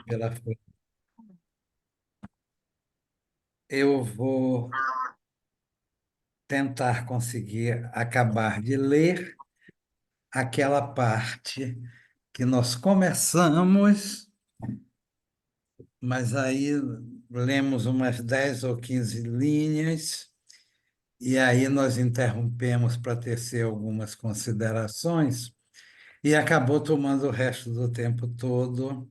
pela eu vou tentar conseguir acabar de ler aquela parte que nós começamos, mas aí lemos umas 10 ou 15 linhas, e aí nós interrompemos para tecer algumas considerações, e acabou tomando o resto do tempo todo.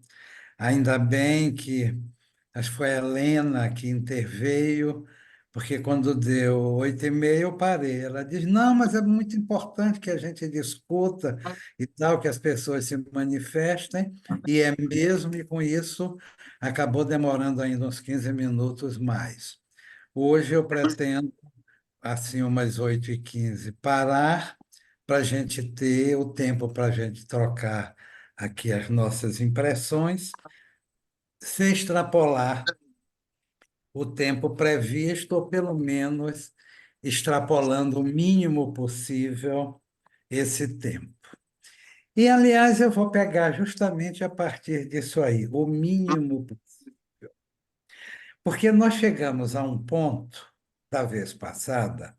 Ainda bem que acho que foi a Helena que interveio, porque quando deu 8h30 eu parei. Ela diz, não, mas é muito importante que a gente discuta e tal, que as pessoas se manifestem, e é mesmo, e com isso acabou demorando ainda uns 15 minutos mais. Hoje eu pretendo, assim, umas 8h15, parar para a gente ter o tempo para a gente trocar aqui as nossas impressões, sem extrapolar o tempo previsto, ou pelo menos extrapolando o mínimo possível esse tempo. E, aliás, eu vou pegar justamente a partir disso aí, o mínimo, porque nós chegamos a um ponto, da vez passada,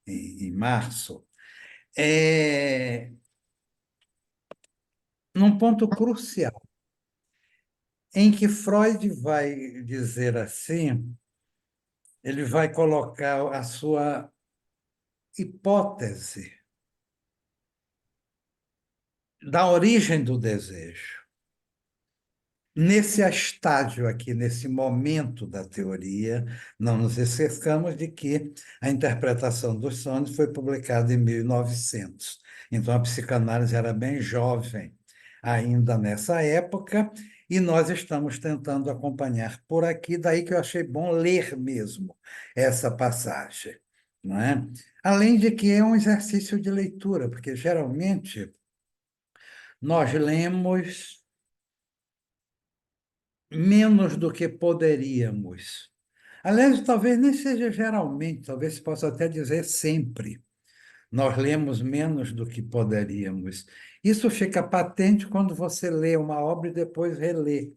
em março, num ponto crucial, em que Freud vai dizer assim, ele vai colocar a sua hipótese da origem do desejo. Nesse estágio aqui, nesse momento da teoria, não nos esqueçamos de que a interpretação dos sonhos foi publicada em 1900. Então, a psicanálise era bem jovem ainda nessa época, e nós estamos tentando acompanhar por aqui, daí que eu achei bom ler mesmo essa passagem, não é? Além de que é um exercício de leitura, porque geralmente nós lemos menos do que poderíamos. Aliás, talvez nem seja geralmente, talvez se possa até dizer sempre. Nós lemos menos do que poderíamos. Isso fica patente quando você lê uma obra e depois relê.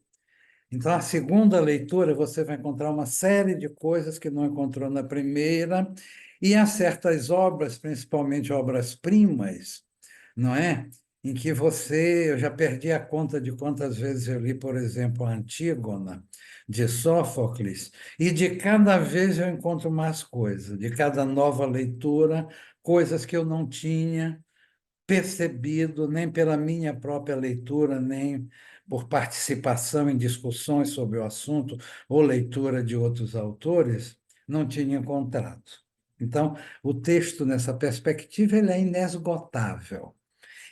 Então, a segunda leitura, você vai encontrar uma série de coisas que não encontrou na primeira, e há certas obras, principalmente obras-primas, não é? Em que eu já perdi a conta de quantas vezes eu li, por exemplo, a Antígona, de Sófocles, e de cada vez eu encontro mais coisas, de cada nova leitura, coisas que eu não tinha percebido, nem pela minha própria leitura, nem por participação em discussões sobre o assunto ou leitura de outros autores, não tinha encontrado. Então, o texto, nessa perspectiva, ele é inesgotável.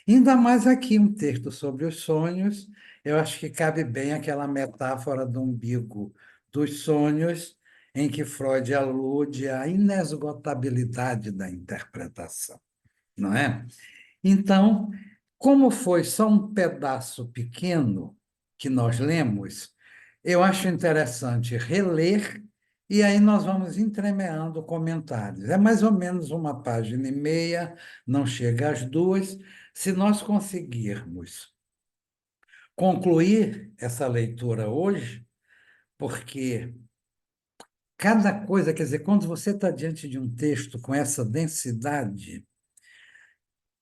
Ainda mais aqui um texto sobre os sonhos, eu acho que cabe bem aquela metáfora do umbigo dos sonhos, em que Freud alude à inesgotabilidade da interpretação, não é? Então, como foi só um pedaço pequeno que nós lemos, eu acho interessante reler, e aí nós vamos entremeando comentários. É mais ou menos uma página e meia, não chega às duas. Se nós conseguirmos concluir essa leitura hoje, porque cada coisa, quer dizer, quando você está diante de um texto com essa densidade,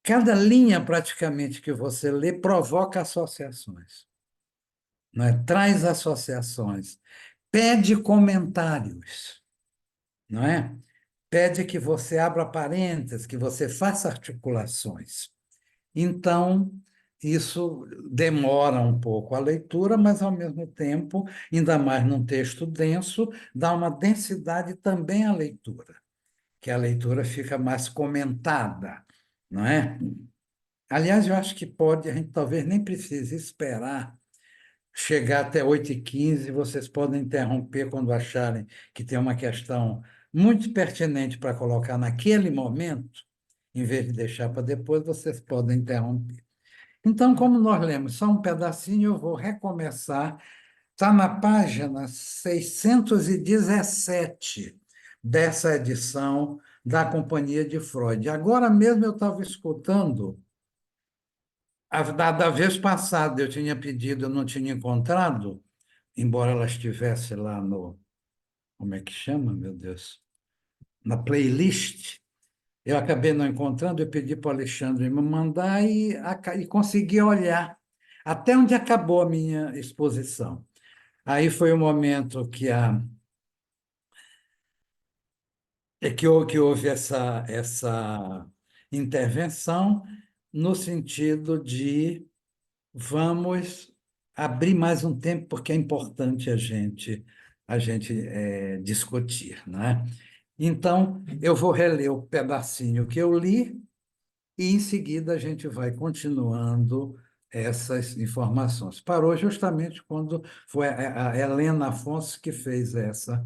cada linha praticamente que você lê provoca associações, não é? Traz associações, pede comentários, não é? Pede que você abra parênteses, que você faça articulações. Então, isso demora um pouco a leitura, mas, ao mesmo tempo, ainda mais num texto denso, dá uma densidade também à leitura, que a leitura fica mais comentada, não é? Aliás, eu acho que a gente talvez nem precise esperar chegar até 8h15, vocês podem interromper quando acharem que tem uma questão muito pertinente para colocar naquele momento, em vez de deixar para depois, vocês podem interromper. Então, como nós lemos só um pedacinho, eu vou recomeçar. Está na página 617 dessa edição da Companhia de Freud. Agora mesmo eu estava escutando. Da vez passada eu tinha pedido, eu não tinha encontrado, embora ela estivesse lá no, como é que chama, meu Deus? Na playlist, eu acabei não encontrando, eu pedi para o Alexandre me mandar e consegui olhar até onde acabou a minha exposição. Aí foi o momento que houve essa intervenção no sentido de vamos abrir mais um tempo, porque é importante a gente discutir, né? Então, eu vou reler o pedacinho que eu li e, em seguida, a gente vai continuando essas informações. Parou justamente quando foi a Helena Afonso que fez essa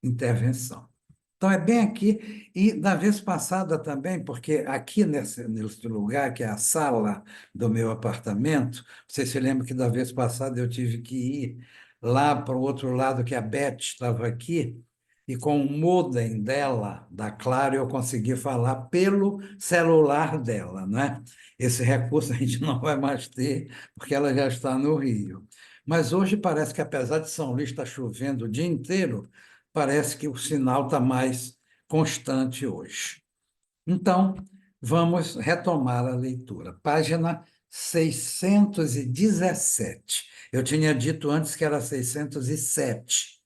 intervenção. Então, é bem aqui. E da vez passada também, porque aqui nesse lugar, que é a sala do meu apartamento, você se lembra que da vez passada eu tive que ir lá para o outro lado, que a Beth estava aqui, e com o modem dela, da Claro, eu consegui falar pelo celular dela, né? Esse recurso a gente não vai mais ter, porque ela já está no Rio. Mas hoje parece que, apesar de São Luís estar chovendo o dia inteiro, parece que o sinal está mais constante hoje. Então, vamos retomar a leitura. Página 617. Eu tinha dito antes que era 607.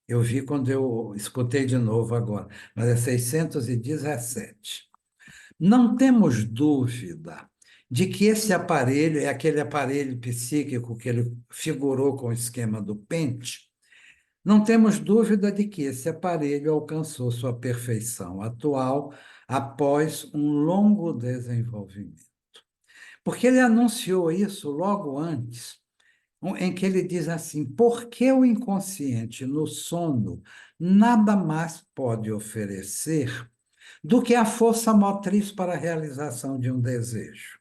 Eu vi quando eu escutei de novo agora, mas é 617. Não temos dúvida de que esse aparelho é aquele aparelho psíquico que ele figurou com o esquema do pente. Não temos dúvida de que esse aparelho alcançou sua perfeição atual após um longo desenvolvimento. Porque ele anunciou isso logo antes, em que ele diz assim: porque o inconsciente no sono nada mais pode oferecer do que a força motriz para a realização de um desejo.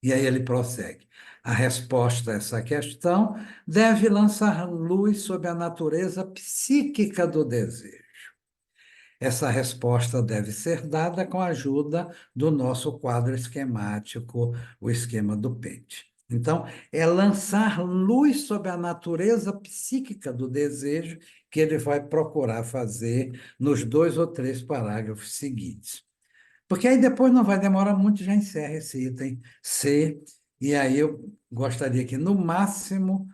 E aí ele prossegue. A resposta a essa questão deve lançar luz sobre a natureza psíquica do desejo. Essa resposta deve ser dada com a ajuda do nosso quadro esquemático, o esquema do Pente. Então, é lançar luz sobre a natureza psíquica do desejo que ele vai procurar fazer nos 2 ou 3 parágrafos seguintes. Porque aí depois não vai demorar muito, já encerra esse item C, e aí eu gostaria que, no máximo,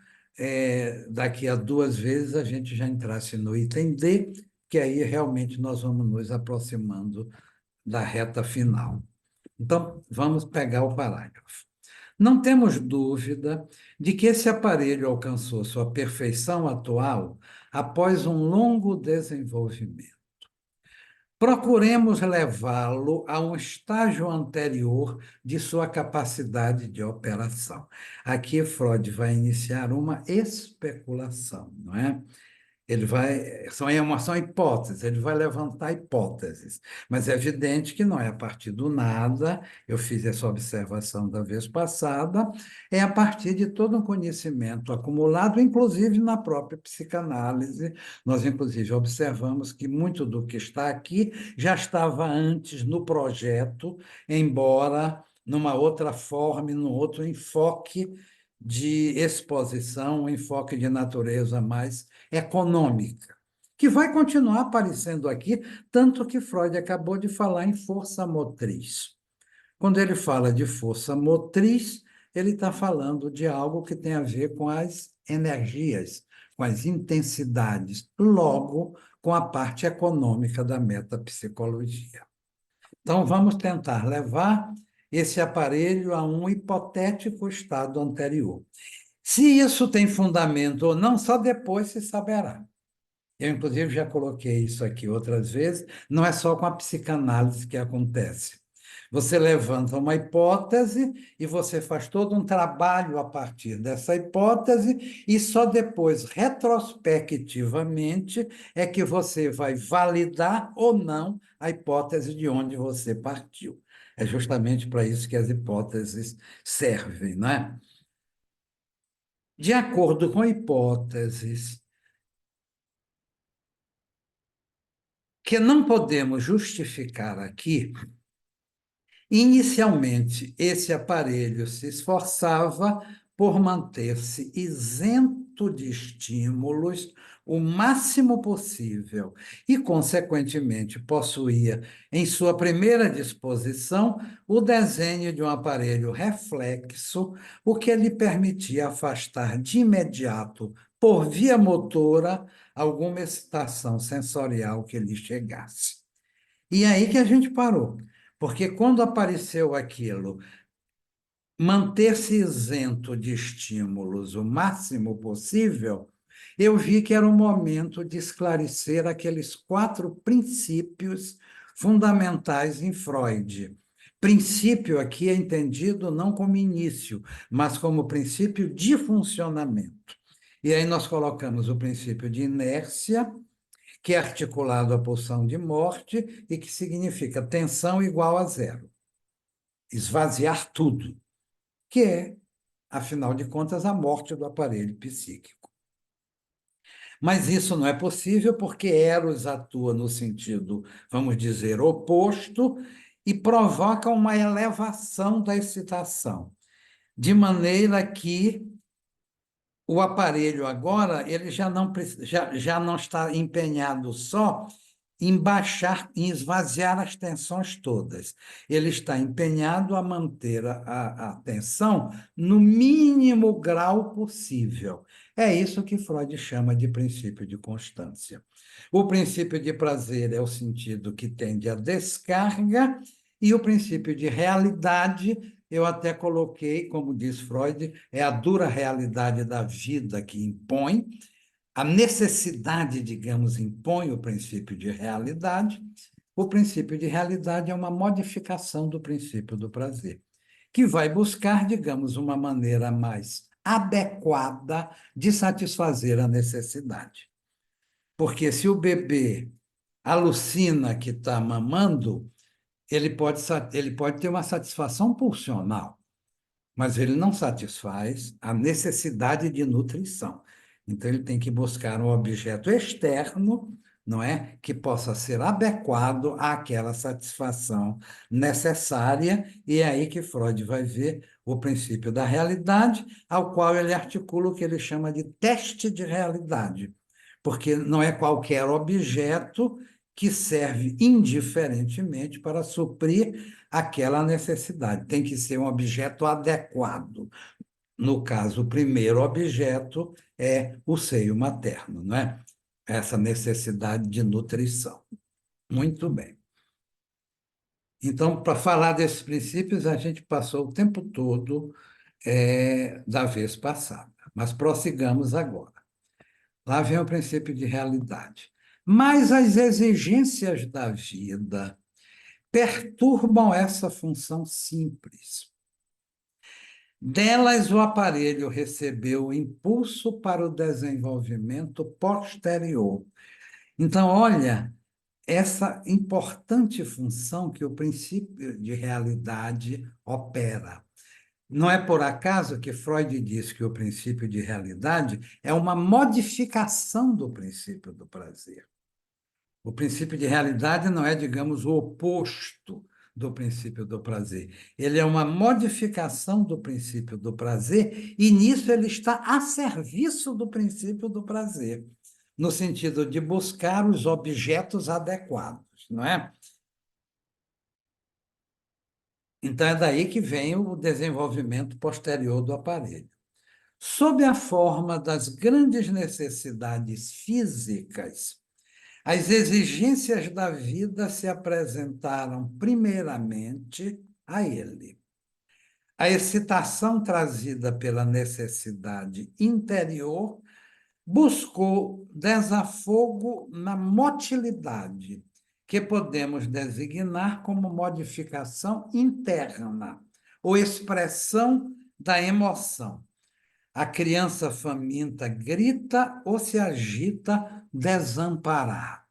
daqui a 2 vezes, a gente já entrasse no item D, que aí realmente nós vamos nos aproximando da reta final. Então, vamos pegar o parágrafo. Não temos dúvida de que esse aparelho alcançou sua perfeição atual após um longo desenvolvimento. Procuremos levá-lo a um estágio anterior de sua capacidade de operação. Aqui Freud vai iniciar uma especulação, não é? Ele vai, são hipóteses, ele vai levantar hipóteses, mas é evidente que não é a partir do nada, eu fiz essa observação da vez passada, é a partir de todo um conhecimento acumulado, inclusive na própria psicanálise. Nós, inclusive, observamos que muito do que está aqui já estava antes no projeto, embora numa outra forma, num outro enfoque de exposição, um enfoque de natureza mais econômica, que vai continuar aparecendo aqui, tanto que Freud acabou de falar em força motriz. Quando ele fala de força motriz, ele está falando de algo que tem a ver com as energias, com as intensidades, logo com a parte econômica da metapsicologia. Então, vamos tentar levar esse aparelho a um hipotético estado anterior. Se isso tem fundamento ou não, só depois se saberá. Eu, inclusive, já coloquei isso aqui outras vezes, não é só com a psicanálise que acontece. Você levanta uma hipótese e você faz todo um trabalho a partir dessa hipótese, e só depois, retrospectivamente, é que você vai validar ou não a hipótese de onde você partiu. É justamente para isso que as hipóteses servem, não é? De acordo com hipóteses que não podemos justificar aqui, inicialmente esse aparelho se esforçava por manter-se isento de estímulos o máximo possível e, consequentemente, possuía em sua primeira disposição o desenho de um aparelho reflexo, o que lhe permitia afastar de imediato, por via motora, alguma excitação sensorial que lhe chegasse. E aí que a gente parou, porque quando apareceu aquilo, manter-se isento de estímulos o máximo possível, eu vi que era o momento de esclarecer aqueles 4 princípios fundamentais em Freud. Princípio aqui é entendido não como início, mas como princípio de funcionamento. E aí nós colocamos o princípio de inércia, que é articulado à pulsão de morte e que significa tensão igual a zero. Esvaziar tudo, que é, afinal de contas, a morte do aparelho psíquico. Mas isso não é possível porque Eros atua no sentido, vamos dizer, oposto e provoca uma elevação da excitação, de maneira que o aparelho agora ele já não está empenhado só em baixar, em esvaziar as tensões todas. Ele está empenhado a manter a tensão no mínimo grau possível. É isso que Freud chama de princípio de constância. O princípio de prazer é o sentido que tende à descarga, e o princípio de realidade, eu até coloquei, como diz Freud, é a dura realidade da vida que impõe. A necessidade, digamos, impõe o princípio de realidade. O princípio de realidade é uma modificação do princípio do prazer, que vai buscar, digamos, uma maneira mais adequada de satisfazer a necessidade. Porque se o bebê alucina que está mamando, ele pode ter uma satisfação pulsional, mas ele não satisfaz a necessidade de nutrição. Então, ele tem que buscar um objeto externo, não é, que possa ser adequado àquela satisfação necessária, e é aí que Freud vai ver o princípio da realidade, ao qual ele articula o que ele chama de teste de realidade, porque não é qualquer objeto que serve indiferentemente para suprir aquela necessidade. Tem que ser um objeto adequado. No caso, o primeiro objeto é o seio materno, não é? Essa necessidade de nutrição. Muito bem. Então, para falar desses princípios, a gente passou o tempo todo da vez passada, mas prossigamos agora. Lá vem o princípio de realidade. Mas as exigências da vida perturbam essa função simples. Delas, o aparelho recebeu o impulso para o desenvolvimento posterior. Então, olha, essa importante função que o princípio de realidade opera. Não é por acaso que Freud diz que o princípio de realidade é uma modificação do princípio do prazer. O princípio de realidade não é, digamos, o oposto do princípio do prazer. Ele é uma modificação do princípio do prazer, e nisso ele está a serviço do princípio do prazer, no sentido de buscar os objetos adequados, não é? Então, é daí que vem o desenvolvimento posterior do aparelho. Sob a forma das grandes necessidades físicas, as exigências da vida se apresentaram primeiramente a ele. A excitação trazida pela necessidade interior buscou desafogo na motilidade, que podemos designar como modificação interna, ou expressão da emoção. A criança faminta grita ou se agita desamparada,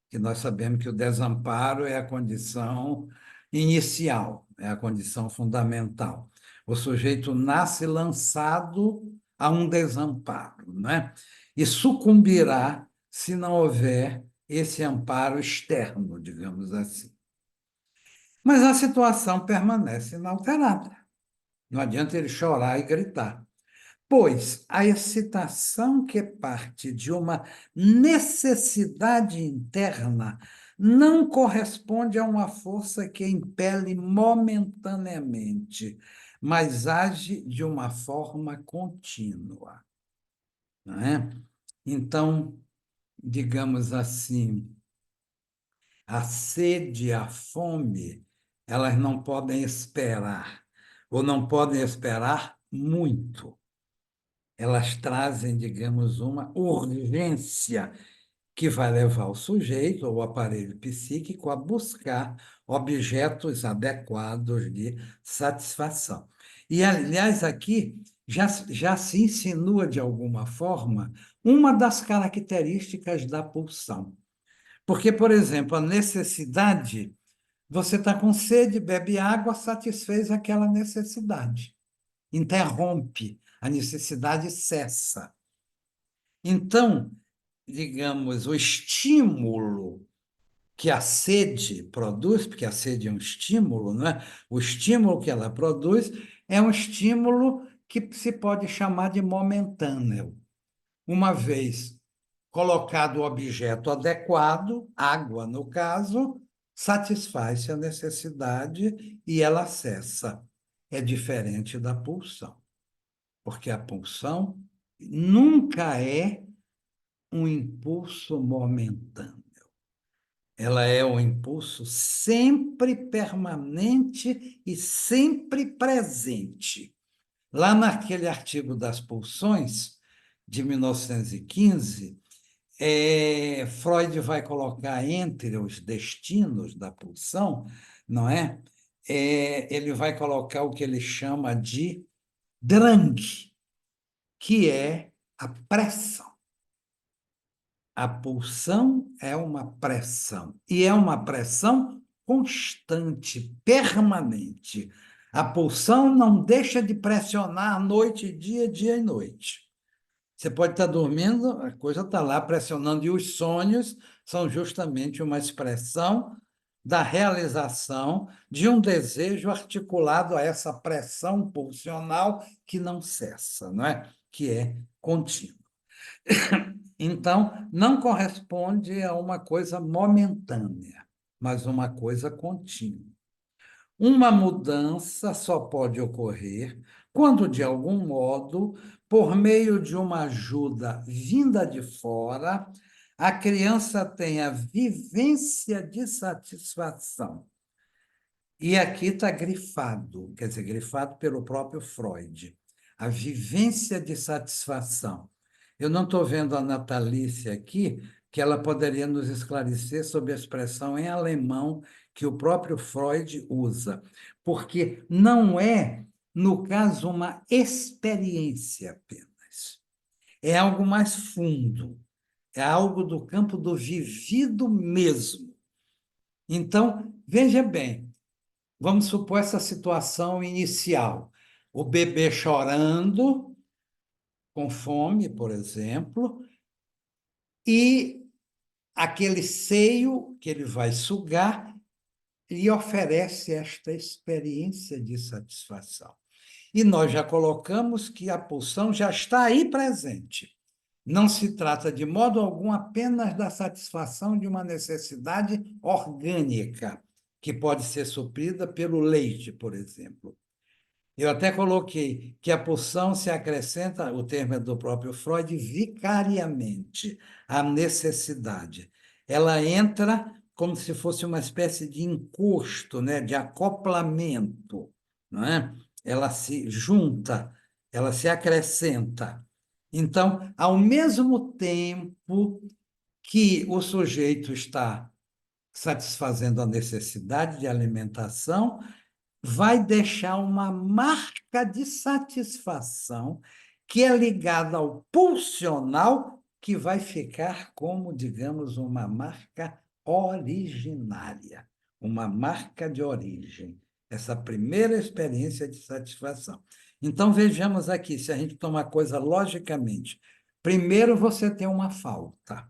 que nós sabemos que o desamparo é a condição inicial, é a condição fundamental. O sujeito nasce lançado a um desamparo, né? E sucumbirá se não houver esse amparo externo, digamos assim. Mas a situação permanece inalterada. Não adianta ele chorar e gritar. Pois a excitação que parte de uma necessidade interna não corresponde a uma força que impele momentaneamente, mas age de uma forma contínua, não é? Então, digamos assim, a sede e a fome, elas não podem esperar, ou não podem esperar muito. Elas trazem, digamos, uma urgência que vai levar o sujeito ou o aparelho psíquico a buscar objetos adequados de satisfação. E, aliás, aqui já se insinua, de alguma forma, uma das características da pulsão. Porque, por exemplo, a necessidade, você está com sede, bebe água, satisfez aquela necessidade. Interrompe, a necessidade cessa. Então, digamos, o estímulo que a sede produz, porque a sede é um estímulo, não é? O estímulo que ela produz é um estímulo que se pode chamar de momentâneo. Uma vez colocado o objeto adequado, água no caso, satisfaz-se a necessidade e ela cessa. É diferente da pulsão, porque a pulsão nunca é um impulso momentâneo. Ela é um impulso sempre permanente e sempre presente. Lá naquele artigo das pulsões, de 1915, Freud vai colocar entre os destinos da pulsão, não é? Ele vai colocar o que ele chama de Drang, que é a pressão. A pulsão é uma pressão, e é uma pressão constante, permanente. A pulsão não deixa de pressionar noite e dia, dia e noite. Você pode estar dormindo, a coisa está lá pressionando, e os sonhos são justamente uma expressão da realização de um desejo articulado a essa pressão pulsional que não cessa, não é? Que é contínua. Então, não corresponde a uma coisa momentânea, mas uma coisa contínua. Uma mudança só pode ocorrer quando, de algum modo, por meio de uma ajuda vinda de fora, a criança tenha vivência de satisfação. E aqui está grifado, quer dizer, grifado pelo próprio Freud, a vivência de satisfação. Eu não estou vendo a Natalícia aqui, que ela poderia nos esclarecer sobre a expressão em alemão que o próprio Freud usa, porque não é, no caso, uma experiência apenas. É algo mais fundo, é algo do campo do vivido mesmo. Então, veja bem, vamos supor essa situação inicial. O bebê chorando, com fome, por exemplo, e aquele seio que ele vai sugar lhe oferece esta experiência de satisfação. E nós já colocamos que a pulsão já está aí presente. Não se trata de modo algum apenas da satisfação de uma necessidade orgânica, que pode ser suprida pelo leite, por exemplo. Eu até coloquei que a pulsão se acrescenta, o termo é do próprio Freud, vicariamente à necessidade. Ela entra como se fosse uma espécie de encosto, né, de acoplamento, não é? Ela se junta, ela se acrescenta. Então, ao mesmo tempo que o sujeito está satisfazendo a necessidade de alimentação, vai deixar uma marca de satisfação que é ligada ao pulsional, que vai ficar como, digamos, uma marca originária, uma marca de origem, essa primeira experiência de satisfação. Então, vejamos aqui, se a gente tomar a coisa logicamente. Primeiro, você tem uma falta,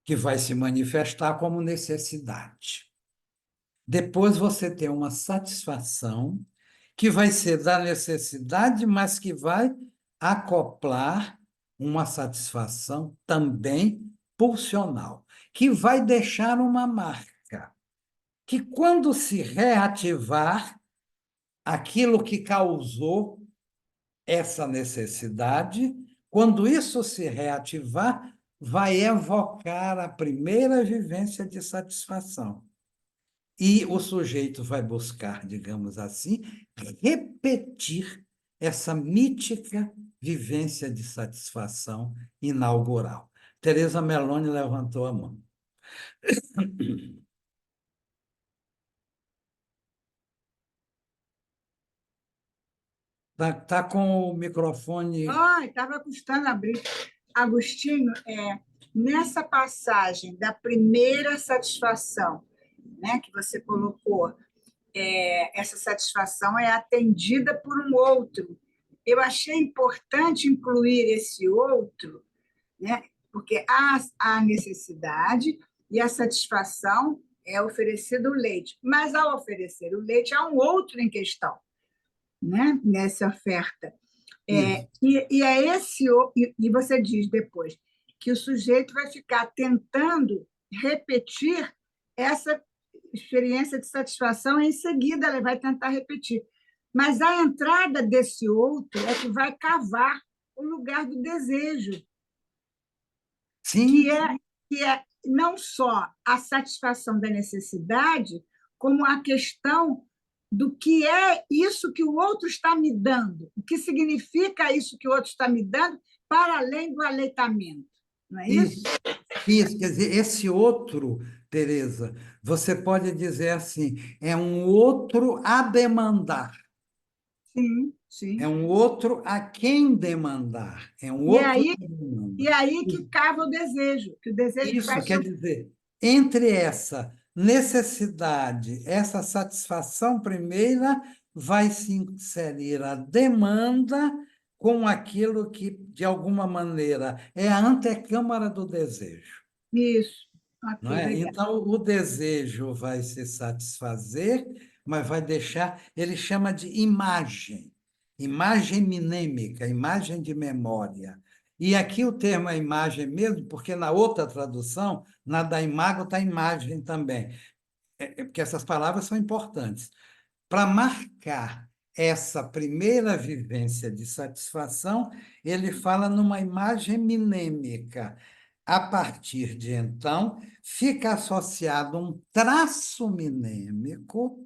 que vai se manifestar como necessidade. Depois você tem uma satisfação que vai ser da necessidade, mas que vai acoplar uma satisfação também pulsional, que vai deixar uma marca, que quando se reativar aquilo que causou essa necessidade, quando isso se reativar, vai evocar a primeira vivência de satisfação. E o sujeito vai buscar, digamos assim, repetir essa mítica vivência de satisfação inaugural. Teresa Meloni levantou a mão. Tá com o microfone. Ai, estava custando abrir. Agostinho, nessa passagem da primeira satisfação, né, que você colocou, essa satisfação é atendida por um outro. Eu achei importante incluir esse outro, né, porque há a necessidade e a satisfação é oferecido o leite. Mas, ao oferecer o leite, há um outro em questão, né, nessa oferta. Isso. E você diz depois que o sujeito vai ficar tentando repetir essa experiência de satisfação e, em seguida, ele vai tentar repetir. Mas a entrada desse outro é que vai cavar o lugar do desejo, Sim. que é não só a satisfação da necessidade, como a questão do que é isso que o outro está me dando, o que significa isso que o outro está me dando, para além do aleitamento. Não é isso? Isso, quer dizer, esse outro, Tereza, você pode dizer assim, é um outro a demandar, Sim, é sim. um outro a quem demandar, é um E outro aí, que demanda. e aí que cava o desejo, que o desejo Isso vai quer dizer, entre essa necessidade, essa satisfação primeira, vai se inserir a demanda com aquilo que, de alguma maneira, é a antecâmara do desejo. isso. Não Ok, é? obrigada. Então, o desejo vai se satisfazer, mas vai deixar, ele chama de imagem, imagem mnêmica, imagem de memória. E aqui o termo é imagem mesmo, porque na outra tradução, na da imago, está imagem também, porque essas palavras são importantes. Para marcar essa primeira vivência de satisfação, ele fala numa imagem mnêmica. A partir de então, fica associado um traço mnêmico,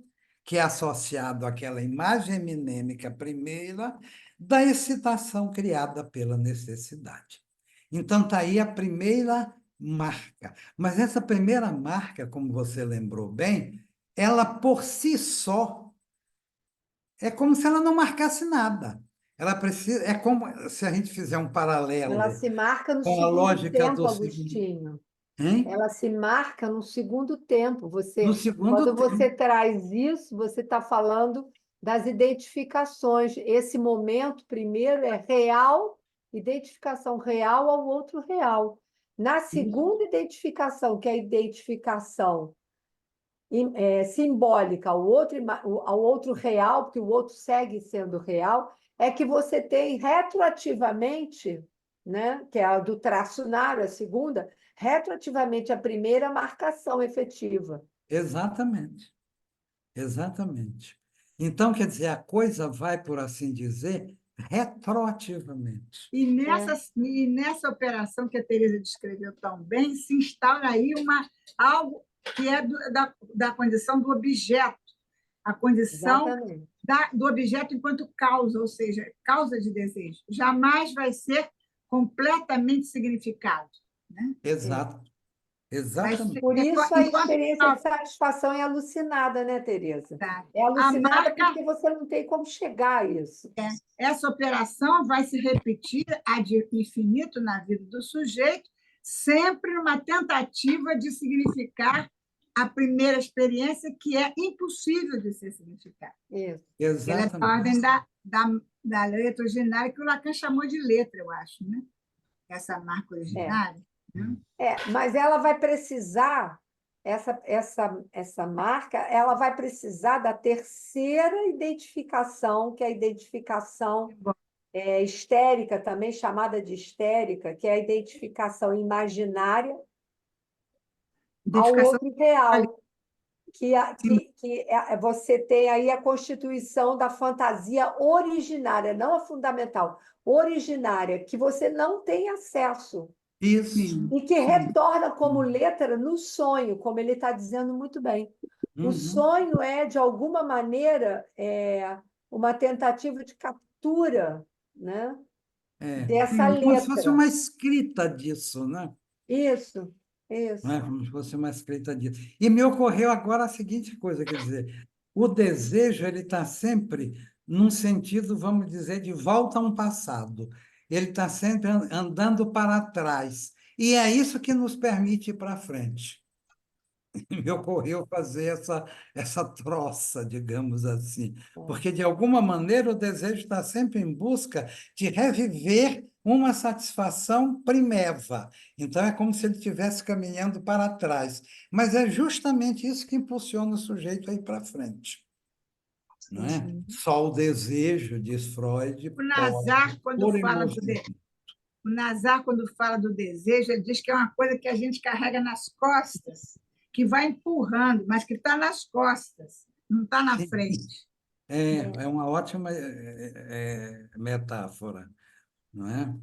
que é associado àquela imagem mnêmica primeira, da excitação criada pela necessidade. Então, está aí a primeira marca. Mas essa primeira marca, como você lembrou bem, ela por si só é como se ela não marcasse nada. Ela precisa, é como se a gente fizer um Ela paralelo se marca no com a segundo lógica tempo, do segundo, Agostinho. hein? Ela se marca no segundo tempo. No Você, segundo quando você tempo. traz isso, você está falando das identificações. Esse momento, primeiro, é real, identificação real ao outro real. Na segunda identificação, que é a identificação simbólica ao outro real, porque o outro segue sendo real, é que você tem retroativamente, né, que é a do traçunário, a segunda, retroativamente a primeira marcação efetiva. Exatamente, exatamente. Então, quer dizer, a coisa vai, por assim dizer, retroativamente. E nessa operação que a Teresa descreveu tão bem, se instaura aí algo que é da condição do objeto, a condição Exatamente. do objeto enquanto causa, ou seja, causa de desejo. Jamais vai ser completamente significado. Né? Exato, Vai ser, exatamente. Por isso a enquanto experiência de satisfação é alucinada, né, Tereza? causa. É A alucinada marca, porque você não tem como chegar a isso. essa operação vai se repetir ad infinito na vida do sujeito, sempre numa tentativa de significar a primeira experiência, que é impossível de ser significada. Isso. Ela é da Exatamente. ordem da letra originária, que o Lacan chamou de letra, eu acho, né? Essa marca originária. Né? Mas ela vai precisar essa marca, ela vai precisar da terceira identificação, que é a identificação histérica, também chamada de histérica, que é a identificação imaginária ao Identificação. outro real, você tem aí a constituição da fantasia originária, não a fundamental, originária, que você não tem acesso. Isso. E que retorna como letra no sonho, como ele está dizendo muito bem. O sonho é, de alguma maneira, uma tentativa de captura, né, dessa Como se fosse letra. uma escrita disso, né? Isso. Né? Como se fosse uma escrita disso. E me ocorreu agora a seguinte coisa, quer dizer, o desejo ele está sempre num sentido, vamos dizer, de volta a um passado. Ele está sempre andando para trás. E é isso que nos permite ir para frente. Me ocorreu fazer essa troça, digamos assim, porque, de alguma maneira, o desejo está sempre em busca de reviver uma satisfação primeva. Então, é como se ele estivesse caminhando para trás. Mas é justamente isso que impulsiona o sujeito a ir para frente. Não é? Só o desejo, diz Freud, O pode, Nazar, quando por fala emoção. o Nazar, quando fala do desejo, ele diz que é uma coisa que a gente carrega nas costas, que vai empurrando, mas que está nas costas, não está na frente. É uma ótima metáfora, não é?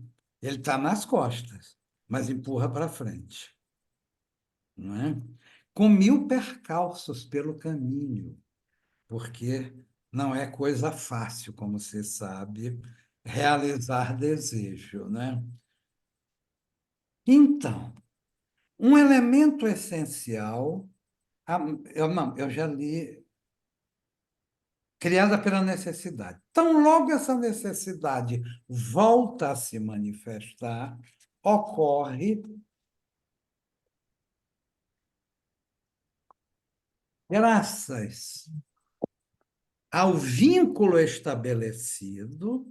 Ele está nas costas, mas empurra para frente, não é? Com mil percalços pelo caminho, porque não é coisa fácil, como você sabe, realizar desejo, né? Então, um elemento essencial, eu já li, criada pela necessidade. Tão logo essa necessidade volta a se manifestar, ocorre, graças ao vínculo estabelecido,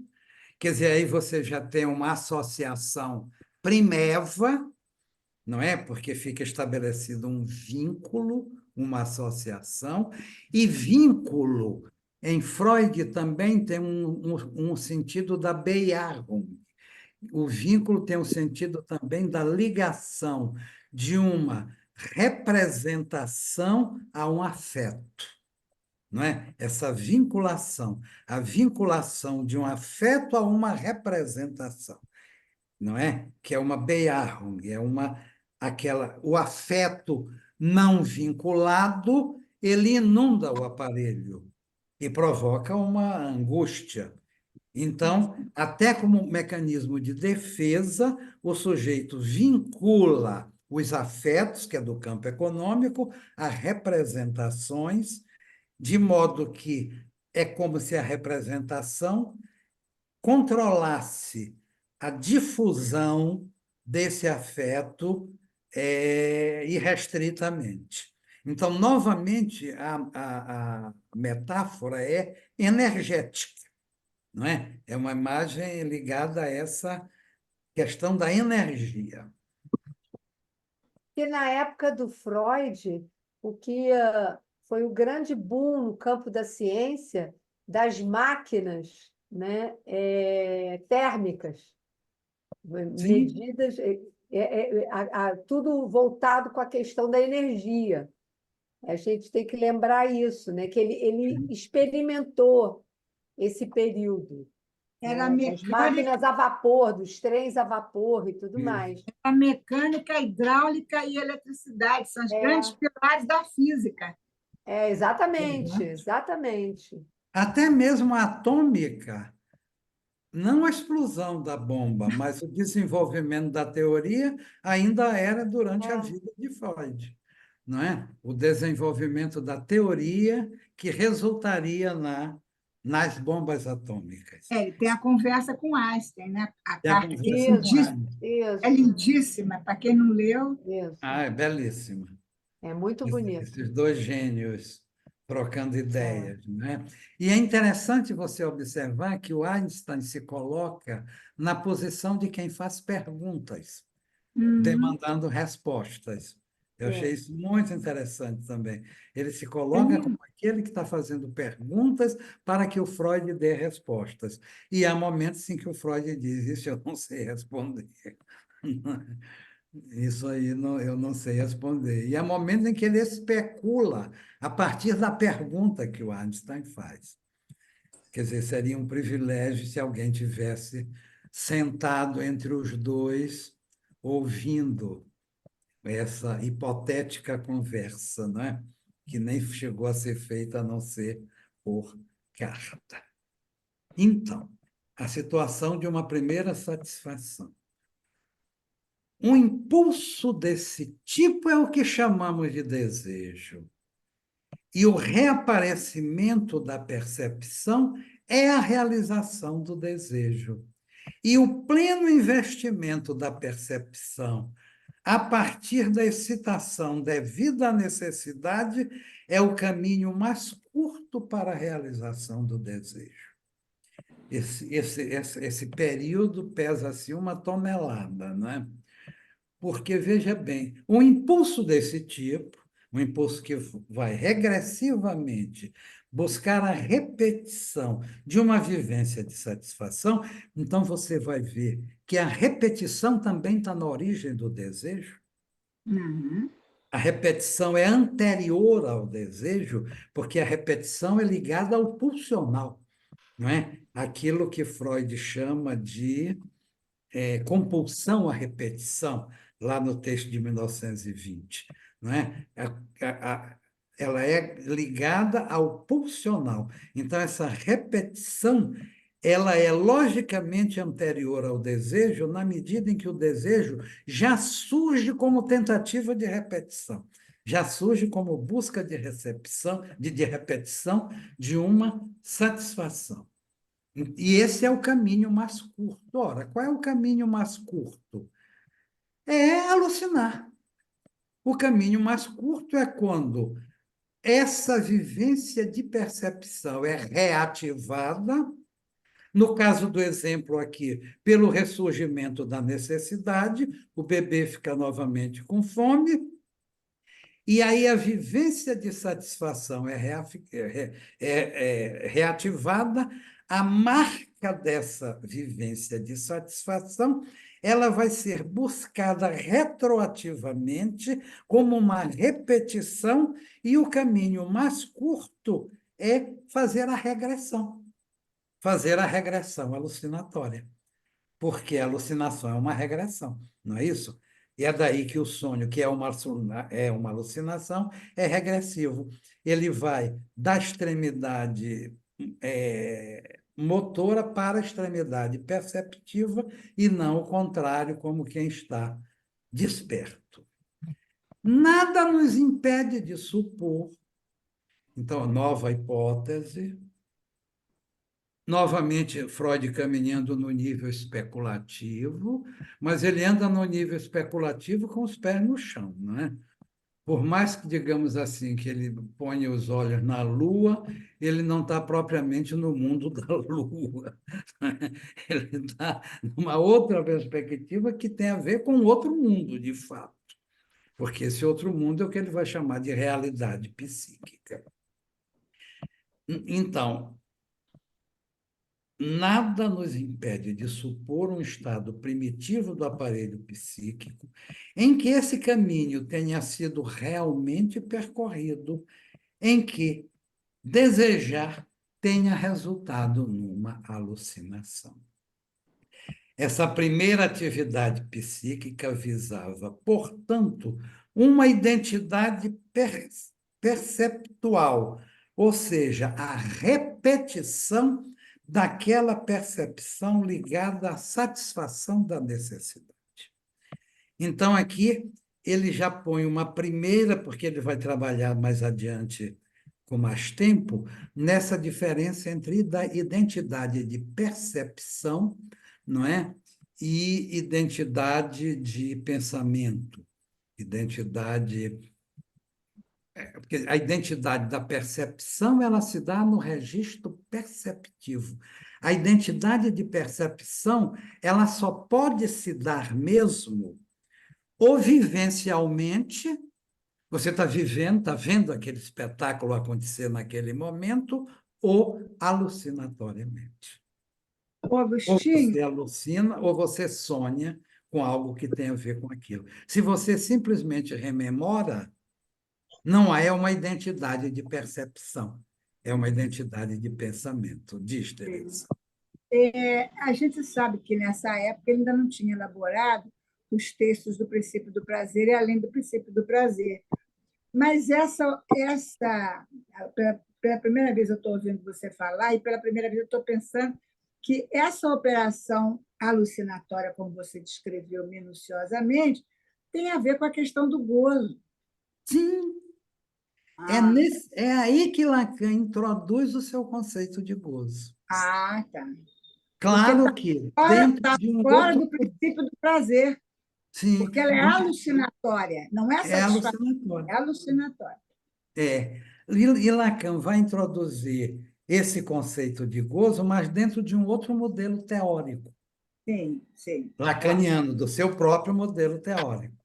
quer dizer, aí você já tem uma associação primeva, não é? Porque fica estabelecido um vínculo, uma associação, e vínculo, em Freud também tem um sentido da Beyerung. O vínculo tem um sentido também da ligação de uma representação a um afeto, não é? Essa vinculação, a vinculação de um afeto a uma representação, não é? Que é uma Beyerung, o afeto não vinculado, ele inunda o aparelho e provoca uma angústia. Então, até como mecanismo de defesa, o sujeito vincula os afetos, que é do campo econômico, a representações, de modo que é como se a representação controlasse a difusão desse afeto irrestritamente. Então, novamente, a metáfora é energética, não é? É uma imagem ligada a essa questão da energia. E na época do Freud, o que foi o grande boom no campo da ciência das máquinas, né, térmicas, Sim, medidas, tudo voltado com a questão da energia. A gente tem que lembrar isso, né, que ele experimentou esse período, Era a né, das mecânica, máquinas a vapor, dos trens a vapor e tudo mais. a mecânica, a hidráulica e a eletricidade, são os grandes É, pilares da física. exatamente, exatamente. até mesmo a atômica, não a explosão da bomba, mas o desenvolvimento da teoria ainda era durante a É. vida de Freud, não é? O desenvolvimento da teoria que resultaria nas bombas atômicas. Ele tem a conversa com Einstein, né? A E a carta que conversa com Isso, Einstein. é isso, lindíssima, para quem não leu. isso. É belíssima. É muito bonito. Esses dois gênios trocando É. ideias, né? E é interessante você observar que o Einstein se coloca na posição de quem faz perguntas, Uhum. demandando respostas, Eu achei isso muito interessante também. Ele se É coloca como mesmo? aquele que está fazendo perguntas para que o Freud dê respostas. E há momentos em que o Freud diz: Isso eu não sei responder. Isso aí não, eu não sei responder. E há momentos em que ele especula a partir da pergunta que o Einstein faz. Quer dizer, seria um privilégio se alguém tivesse sentado entre os dois, ouvindo essa hipotética conversa, né? Que nem chegou a ser feita a não ser por carta. Então, a situação de uma primeira satisfação. Um impulso desse tipo é o que chamamos de desejo. E o reaparecimento da percepção é a realização do desejo. E o pleno investimento da percepção a partir da excitação devida à necessidade é o caminho mais curto para a realização do desejo. Esse período pesa assim uma tonelada, não é? Porque, veja bem, um impulso desse tipo, um impulso que vai regressivamente buscar a repetição de uma vivência de satisfação, então você vai ver que a repetição também está na origem do desejo. Uhum. A repetição é anterior ao desejo, porque a repetição é ligada ao pulsional, não é? Aquilo que Freud chama de compulsão à repetição, lá no texto de 1920, não é? Ela é ligada ao pulsional. Então, essa repetição ela é logicamente anterior ao desejo, na medida em que o desejo já surge como tentativa de repetição, já surge como busca de recepção, de repetição de uma satisfação. E esse é o caminho mais curto. Ora, qual é o caminho mais curto? É alucinar. O caminho mais curto é quando essa vivência de percepção é reativada, no caso do exemplo aqui, pelo ressurgimento da necessidade, o bebê fica novamente com fome, e aí a vivência de satisfação é reativada, a marca dessa vivência de satisfação ela vai ser buscada retroativamente como uma repetição, e o caminho mais curto é fazer a regressão alucinatória, porque a alucinação é uma regressão, não é isso? E é daí que o sonho, que é uma alucinação, é regressivo. Ele vai da extremidade motora para a extremidade perceptiva e não o contrário, como quem está desperto. Nada nos impede de supor, então, nova hipótese, novamente, Freud caminhando no nível especulativo, mas ele anda no nível especulativo com os pés no chão, não é? Por mais que, digamos assim, que ele ponha os olhos na Lua, ele não está propriamente no mundo da Lua. Ele está numa outra perspectiva que tem a ver com outro mundo, de fato. Porque esse outro mundo é o que ele vai chamar de realidade psíquica. Então, nada nos impede de supor um estado primitivo do aparelho psíquico em que esse caminho tenha sido realmente percorrido, em que desejar tenha resultado numa alucinação. Essa primeira atividade psíquica visava, portanto, uma identidade perceptual, ou seja, a repetição daquela percepção ligada à satisfação da necessidade. Então, aqui, ele já põe uma primeira, porque ele vai trabalhar mais adiante com mais tempo, nessa diferença entre identidade de percepção, não é? E identidade de pensamento, porque a identidade da percepção ela se dá no registro perceptivo. A identidade de percepção ela só pode se dar mesmo ou vivencialmente Você está vivendo, está vendo aquele espetáculo acontecer naquele momento, ou alucinatoriamente. O Ou Agostinho, você alucina, ou você sonha com algo que tem a ver com aquilo. Se você simplesmente rememora, não é uma identidade de percepção, é uma identidade de pensamento. Diz, Teresa. a gente sabe que nessa época ele ainda não tinha elaborado os textos do princípio do prazer e além do princípio do prazer. Mas pela primeira vez eu estou ouvindo você falar e pela primeira vez eu estou pensando que essa operação alucinatória, como você descreveu minuciosamente, tem a ver com a questão do gozo. Sim, Ah, é aí que Lacan introduz o seu conceito de gozo. tá. Porque Claro que dentro está de um fora outro. do princípio do prazer, Sim, porque ela é alucinatória, não é é satisfatória, alucinatório. é alucinatória. É. E Lacan vai introduzir esse conceito de gozo, mas dentro de um outro modelo teórico, Sim, sim. lacaniano, do seu próprio modelo teórico,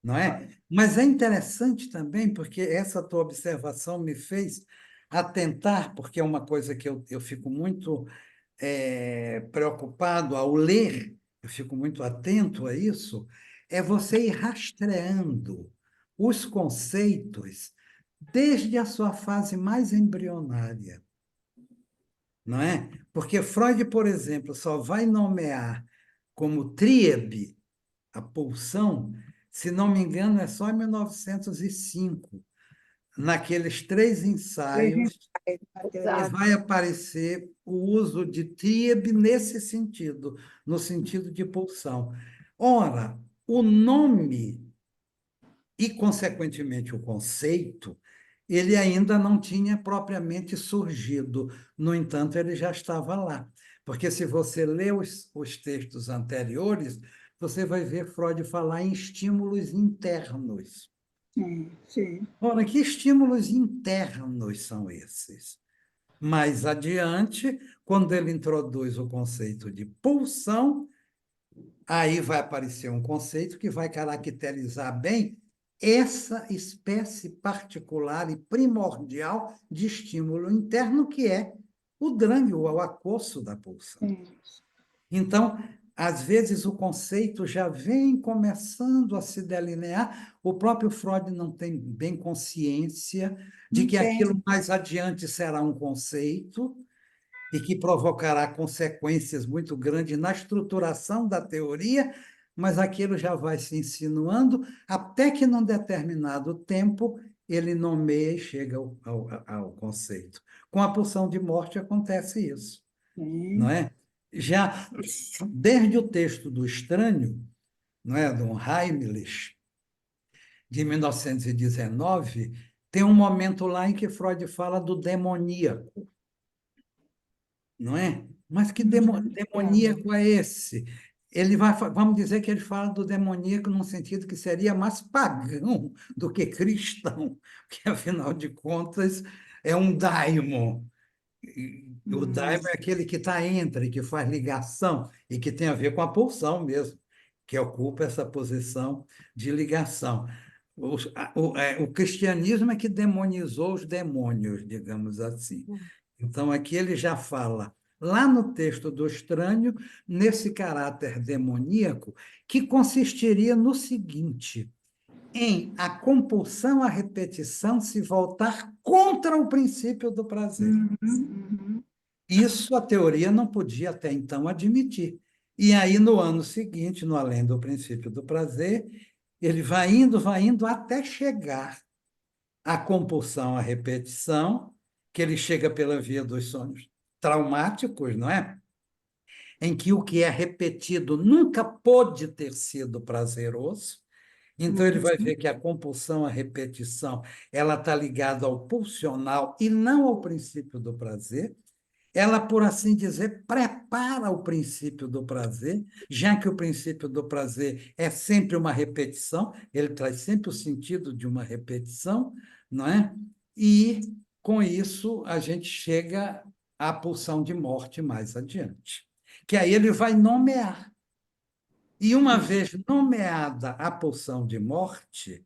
não é? Mas é interessante também, porque essa tua observação me fez atentar, porque é uma coisa que eu fico muito preocupado ao ler, eu fico muito atento a isso, é você ir rastreando os conceitos desde a sua fase mais embrionária, não é? Porque Freud, por exemplo, só vai nomear como tríade a pulsão, se não me engano, é só em 1905, naqueles três ensaios que Exato. vai aparecer o uso de tríade nesse sentido, no sentido de pulsão. Ora, o nome e, consequentemente, o conceito, ele ainda não tinha propriamente surgido. No entanto, ele já estava lá. Porque se você lê os textos anteriores, você vai ver Freud falar em estímulos internos. Sim, sim. Ora, que estímulos internos são esses? Mais adiante, quando ele introduz o conceito de pulsão, aí vai aparecer um conceito que vai caracterizar bem essa espécie particular e primordial de estímulo interno, que é o drang, o acosso da pulsão. Sim. Então, às vezes, o conceito já vem começando a se delinear, o próprio Freud não tem bem consciência de Não que tem. aquilo mais adiante será um conceito, e que provocará consequências muito grandes na estruturação da teoria, mas aquilo já vai se insinuando, até que, num determinado tempo, ele nomeia e chega ao conceito. Com a pulsão de morte acontece isso, não Sim. é? Já desde o texto do Estranho, não é, do Heimlich, de 1919, tem um momento lá em que Freud fala do demoníaco, não é? Mas que É. demoníaco é esse? Ele vai, vamos dizer que ele fala do demoníaco num sentido que seria mais pagão do que cristão, que afinal de contas é um daimon. O daimon é aquele que está entre, que faz ligação e que tem a ver com a pulsão mesmo, que ocupa essa posição de ligação. O cristianismo é que demonizou os demônios, digamos assim. Então, aqui ele já fala, lá no texto do Estranho, nesse caráter demoníaco, que consistiria no seguinte: em a compulsão à repetição se voltar contra o princípio do prazer. Uhum. Isso a teoria não podia até então admitir. E aí, no ano seguinte, no Além do Princípio do Prazer, ele vai indo até chegar à compulsão à repetição, que ele chega pela via dos sonhos traumáticos, não é? Em que o que é repetido nunca pôde ter sido prazeroso. Então, ele vai ver que a compulsão à repetição ela está ligada ao pulsional e não ao princípio do prazer. Ela, por assim dizer, prepara o princípio do prazer, já que o princípio do prazer é sempre uma repetição, ele traz sempre o sentido de uma repetição, não é? E, com isso, a gente chega à pulsão de morte mais adiante, que aí ele vai nomear. E, uma vez nomeada a pulsão de morte,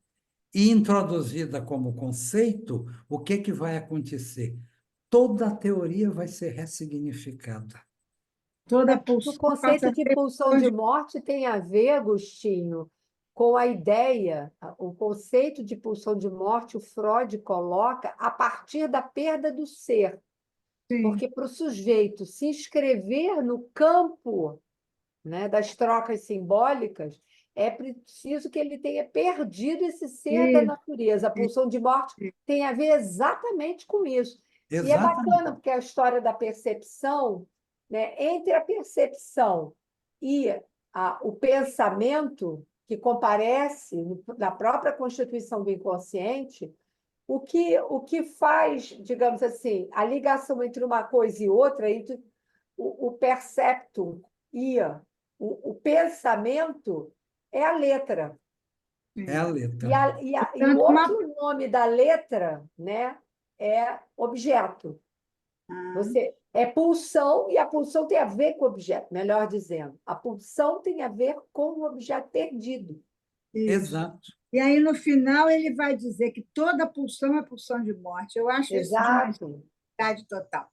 e introduzida como conceito, o que vai acontecer? Toda a teoria vai ser ressignificada. Toda O pulsão passa conceito a de ser pulsão de morte tem a ver, Agostinho, com a ideia, o conceito de pulsão de morte, o Freud coloca a partir da perda do ser. sim, Porque para o sujeito se inscrever no campo, né, das trocas simbólicas, é preciso que ele tenha perdido esse ser da isso, natureza. A pulsão de morte isso. tem a ver exatamente com isso. E é Exatamente. bacana, porque a história da percepção, né, entre a percepção e o pensamento, que comparece na própria constituição do inconsciente, o que faz, digamos assim, a ligação entre uma coisa e outra, entre o perceptum e o pensamento, é a letra. É a E, letra. e o Tanto uma. outro nome da letra, né, é objeto. Ah, Você é pulsão, e a pulsão tem a ver com o objeto, melhor dizendo. A pulsão tem a ver com o objeto perdido. isso. Exato. E aí, no final, ele vai dizer que toda pulsão é pulsão de morte. Eu acho isso de uma Exato. genialidade total,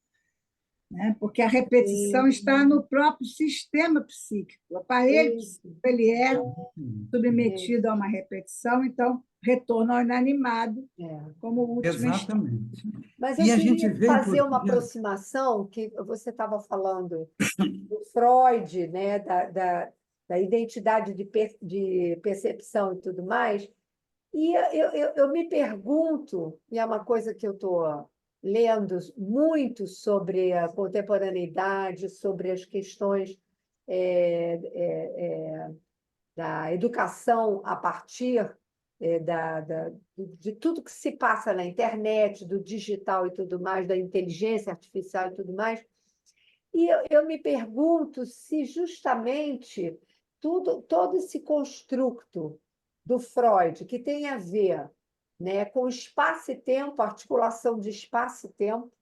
né? Porque a repetição Sim, está no próprio sistema psíquico. O aparelho psíquico isso, ele é isso. submetido a uma repetição, então retorna ao inanimado É. como última instância. Exatamente. Mas eu E a gente queria vê, fazer uma inclusive, aproximação, que você estava falando do Freud, né, da identidade de percepção e tudo mais, e eu me pergunto, e é uma coisa que eu estou lendo muito sobre a contemporaneidade, sobre as questões é, da educação a partir de tudo que se passa na internet, do digital e tudo mais, da inteligência artificial e tudo mais. E eu me pergunto se justamente todo esse construto do Freud, que tem a ver, né, com espaço e tempo, articulação de espaço e tempo,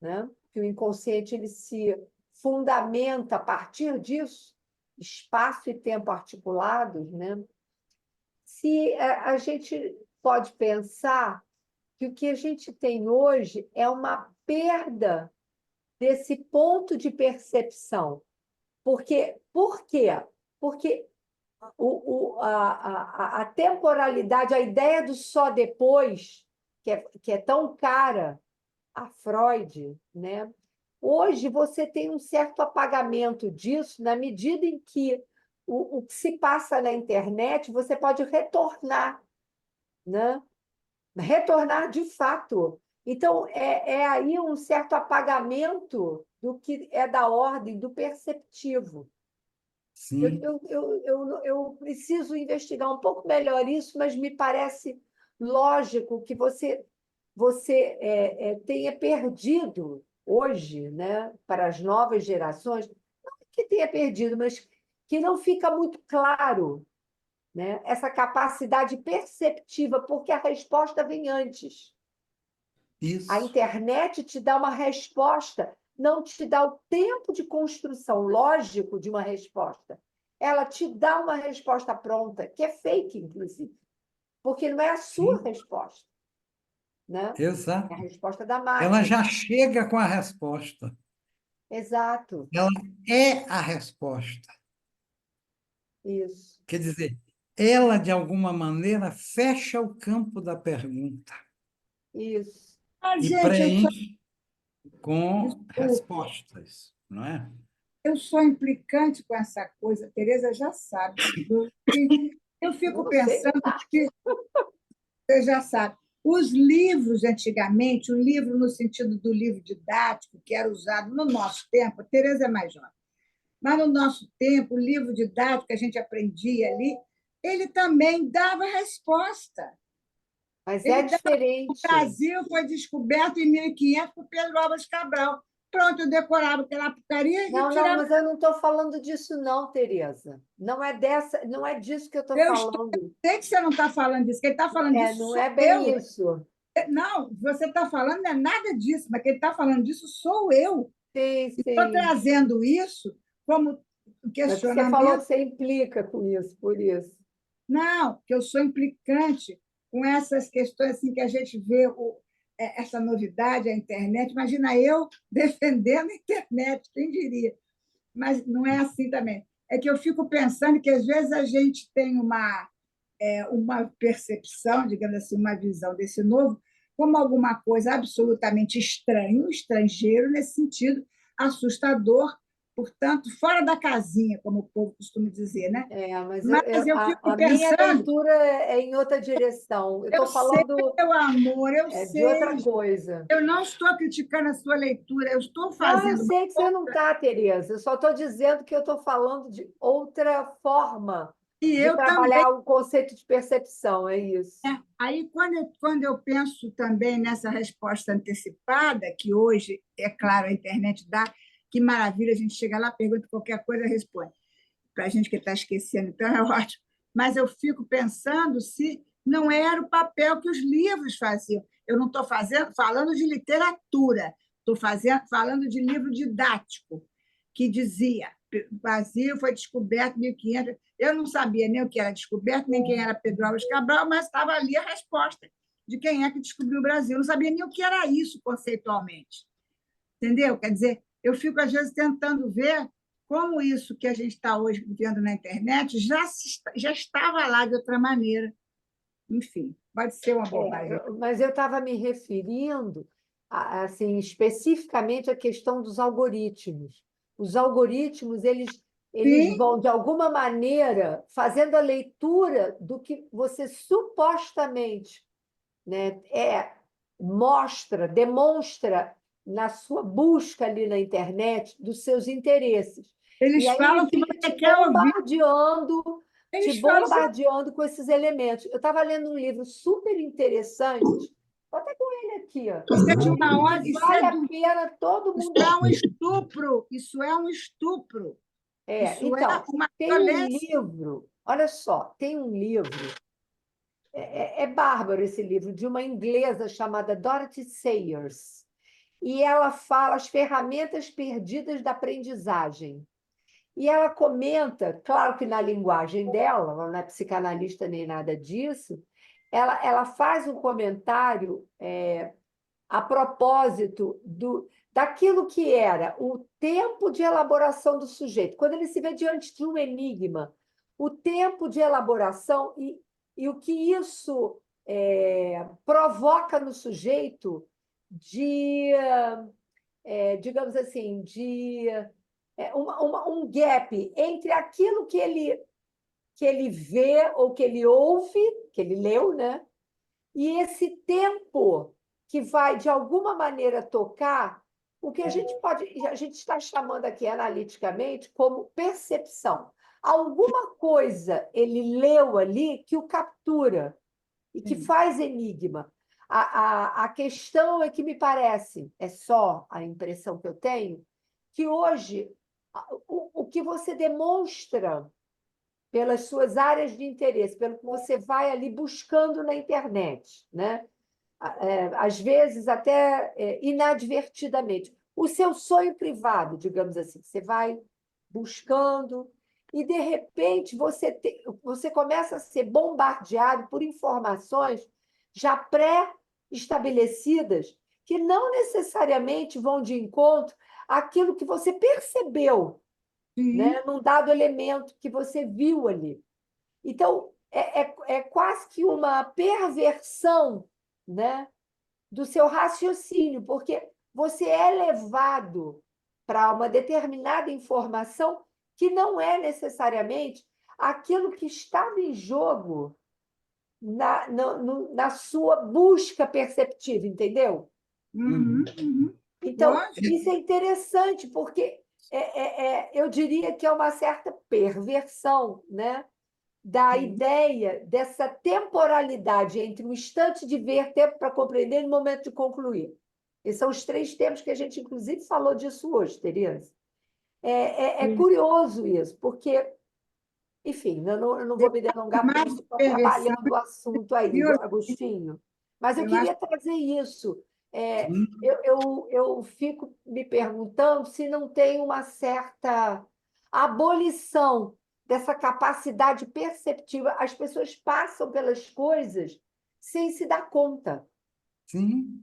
né, que o inconsciente ele se fundamenta a partir disso, espaço e tempo articulados, né? Se a gente pode pensar que o que a gente tem hoje é uma perda desse ponto de percepção. Por quê? Porque a temporalidade, a ideia do só depois, que é tão cara a Freud, né? Hoje você tem um certo apagamento disso, na medida em que o que se passa na internet você pode retornar, né? Retornar de fato. Então, é aí um certo apagamento do que é da ordem do perceptivo. sim, Eu preciso investigar um pouco melhor isso, mas me parece lógico que você tenha perdido hoje, né, para as novas gerações, não que tenha perdido, mas que não fica muito claro, né, essa capacidade perceptiva, porque a resposta vem antes. A isso. internet te dá uma resposta, não te dá o tempo de construção lógico de uma resposta. Ela te dá uma resposta pronta, que é fake, inclusive, porque não é a sua Sim, resposta, né? É a exato. resposta da Ela máquina. já chega com a resposta. Exato, Ela é a resposta. isso, Quer dizer, ela, de alguma maneira, fecha o campo da pergunta Isso. isso. Ah, e gente, preenche com desculpe, respostas, não é? eu sou implicante com essa coisa, Tereza já sabe. Eu fico Não sei, pensando que você já sabe. Os livros, antigamente, o livro no sentido do livro didático, que era usado no nosso tempo, a Tereza é mais jovem, mas no nosso tempo, o livro didático que a gente aprendia ali, ele também dava resposta. mas é Ele dava, o diferente. Brasil foi descoberto em 1500 por Pedro Álvares Cabral. Pronto, eu decorava aquela porcaria e Não, não, tirava. mas eu não estou falando disso, não, Tereza. Não é disso que eu estou Eu estou, falando. sei que você não está falando disso, quem está falando disso Não sou é bem eu. isso. Não, você está falando não é nada disso, mas quem está falando disso sou eu. Sim, Estou sim. trazendo isso como Mas você falou que questionamento. você implica com isso, por isso. Não, que eu sou implicante com essas questões assim que a gente vê essa novidade, a internet. Imagina eu defendendo a internet, quem diria? Mas não é assim também. É que eu fico pensando que, às vezes, a gente tem uma percepção, digamos assim, uma visão desse novo, como alguma coisa absolutamente estranha, um estrangeiro, nesse sentido, assustador, portanto, fora da casinha, como o povo costuma dizer, né? Mas Mas eu fico a minha pensando, leitura é em outra direção. Eu eu estou sei, falando meu amor, eu de outra sei, coisa. eu não estou criticando a sua leitura, eu estou Não, eu fazendo uma... sei que você não está, Tereza. Eu só estou dizendo que eu estou falando de outra forma E de eu também. trabalhar o conceito de percepção, é isso. Aí, quando eu penso também nessa resposta antecipada, que hoje, é claro, a internet dá, que maravilha, a gente chega lá, pergunta qualquer coisa, responde. Para a gente que está esquecendo, então é ótimo. Mas eu fico pensando se não era o papel que os livros faziam. Eu não estou falando de literatura, estou falando de livro didático, que dizia: o Brasil foi descoberto em 1500. Eu não sabia nem o que era descoberto, nem quem era Pedro Álvares Cabral, mas estava ali a resposta de quem é que descobriu o Brasil. Eu não sabia nem o que era isso conceitualmente. Entendeu? Quer dizer, eu fico, às vezes, tentando ver como isso que a gente está hoje vendo na internet já estava lá de outra maneira. Enfim, pode ser uma bobagem. Mas eu estava me referindo, assim, especificamente à questão dos algoritmos. Os algoritmos, eles Sim, vão, de alguma maneira, fazendo a leitura do que você supostamente, né, demonstra na sua busca ali na internet dos seus interesses. E eles aí falam ele que fica você quer ouvir, te eles falam que bombardeando com esses elementos. Eu estava lendo um livro super interessante, vou até com ele aqui, ó, isso é de uma hora, vale a pena todo isso mundo. é um estupro, isso é um estupro, isso é Então, uma tem um violência. livro, olha só, tem um livro, é bárbaro esse livro, de uma inglesa chamada Dorothy Sayers. E ela fala as ferramentas perdidas da aprendizagem. E ela comenta, claro que na linguagem dela, ela não é psicanalista nem nada disso, ela faz um comentário a propósito daquilo que era o tempo de elaboração do sujeito. Quando ele se vê diante de um enigma, o tempo de elaboração e o que isso provoca no sujeito de, digamos assim, de um gap entre aquilo que ele vê ou que ele ouve, que ele leu, né? E esse tempo que vai, de alguma maneira, tocar o que a gente está chamando aqui analiticamente como percepção. Alguma coisa ele leu ali que o captura e que Sim. faz enigma. A questão é que me parece, é só a impressão que eu tenho, que hoje o que você demonstra pelas suas áreas de interesse, pelo que você vai ali buscando na internet, né? Às vezes até inadvertidamente. O seu sonho privado, digamos assim, você vai buscando e, de repente, você começa a ser bombardeado por informações já pré-estabelecidas que não necessariamente vão de encontro àquilo que você percebeu, Sim. né, num dado elemento que você viu ali. Então, é quase que uma perversão, né, do seu raciocínio, porque você é levado para uma determinada informação que não é necessariamente aquilo que estava em jogo na sua busca perceptiva, entendeu? Uhum, uhum. Então, Lógico. isso é interessante, porque eu diria que é uma certa perversão, né, da Sim. ideia dessa temporalidade entre o instante de ver, tempo para compreender e o momento de concluir. Esses são os três termos que a gente, inclusive, falou disso hoje, Tereza. É Sim. curioso isso, porque, enfim, eu não vou me delongar, porque Mais você está perversão, trabalhando o assunto aí, violência. Agostinho. Mas eu Eu acho queria trazer isso. Hum. Eu fico me perguntando se não tem uma certa abolição dessa capacidade perceptiva. As pessoas passam pelas coisas sem se dar conta, Sim,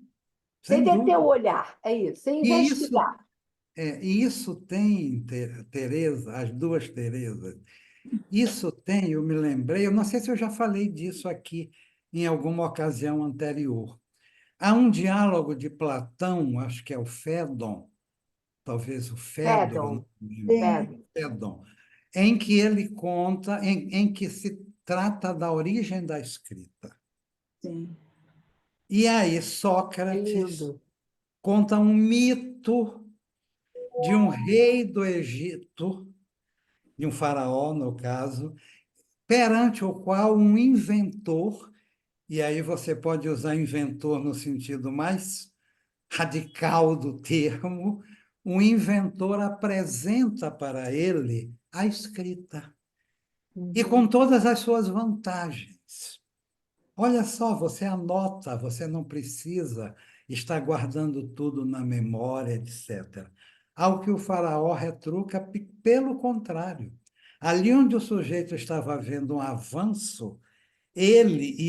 sem sem deter o dúvida. olhar, é isso, sem E isso, investigar. e isso tem, Tereza, as duas Terezas, isso tem, eu me lembrei, eu não sei se eu já falei disso aqui em alguma ocasião anterior. Há um diálogo de Platão, acho que é o Fédon, talvez o Fédon, eu não Fedon, lembro, Sim, Fedon. Fédon, em que ele conta, em que se trata da origem da escrita. sim. E aí É Sócrates lindo. conta um mito de um rei do Egito, de um faraó, no caso, perante o qual um inventor, e aí você pode usar inventor no sentido mais radical do termo, um inventor apresenta para ele a escrita, e com Uhum. todas as suas vantagens. Olha só, você anota, você não precisa estar guardando tudo na memória, etc. Ao que o faraó retruca, pelo contrário. Ali onde o sujeito estava vendo um avanço, e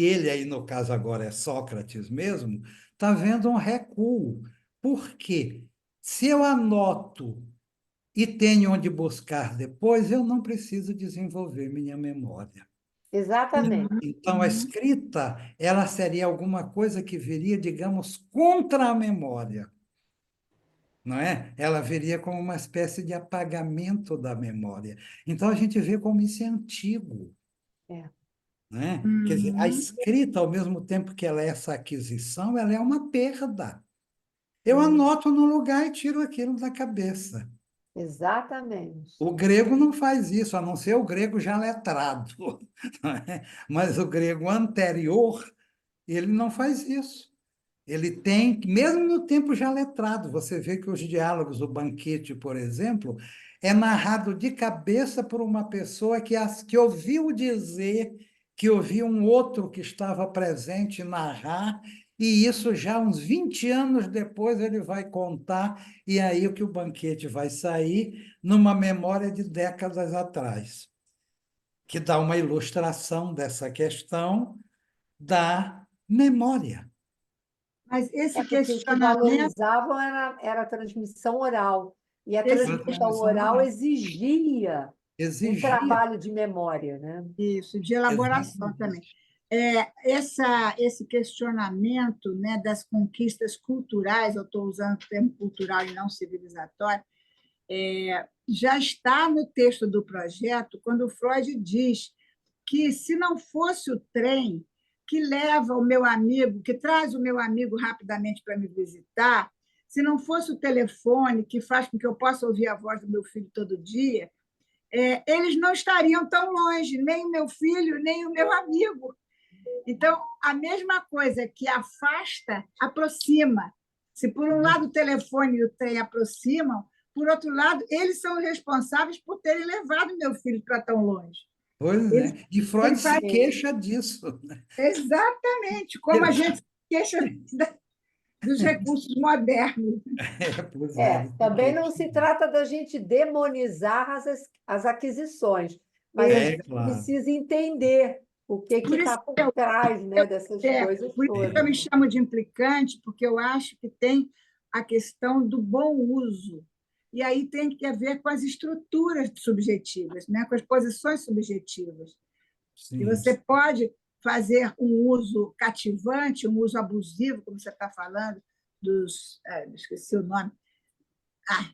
ele aí no caso agora é Sócrates mesmo, está vendo um recuo. Por quê? Se eu anoto e tenho onde buscar depois, eu não preciso desenvolver minha memória. Exatamente. Então, a escrita, ela seria alguma coisa que viria, digamos, contra a memória, não é? Ela viria como uma espécie de apagamento da memória. Então, a gente vê como isso é antigo, É. né? Quer dizer, a Uhum. escrita, ao mesmo tempo que ela é essa aquisição, ela é uma perda. Eu Hum. anoto no lugar e tiro aquilo da cabeça. Exatamente. O grego não faz isso, a não ser o grego já letrado, não é? Mas o grego anterior, ele não faz isso. Ele tem, mesmo no tempo já letrado, você vê que os diálogos, o banquete, por exemplo, é narrado de cabeça por uma pessoa que ouviu dizer, que ouviu um outro que estava presente narrar, e isso já uns 20 anos depois ele vai contar, e aí o que o banquete vai sair numa memória de décadas atrás, que dá uma ilustração dessa questão da memória. Mas É esse porque o que questionamento, valorizavam era a transmissão oral. E a esse, A transmissão transmissão oral oral exigia um exigia. trabalho de memória, né? isso, de elaboração também. Exatamente. Esse questionamento, né, das conquistas culturais, eu estou usando o termo cultural e não civilizatório, já está no texto do projeto, quando o Freud diz que, se não fosse o trem que leva o meu amigo, que traz o meu amigo rapidamente para me visitar, se não fosse o telefone que faz com que eu possa ouvir a voz do meu filho todo dia, eles não estariam tão longe, nem o meu filho, nem o meu amigo. Então, a mesma coisa que afasta, aproxima. Se, por um lado, o telefone e o trem aproximam, por outro lado, eles são responsáveis por terem levado meu filho para tão longe. Pois Ele, é. E Freud ele se faz Sim. queixa disso, né? exatamente como a gente se queixa dos recursos modernos. Pois é, É, ele se também não queixa se disso. trata da gente demonizar as aquisições, mas a É gente claro. precisa entender o que Por isso está por trás, né, dessas coisas por isso que eu todas. me chamo de implicante, porque eu acho que tem a questão do bom uso. E aí tem que ver com as estruturas subjetivas, né? Com as posições subjetivas. E Sim. você pode fazer um uso cativante, um uso abusivo, como você está falando, esqueci o nome,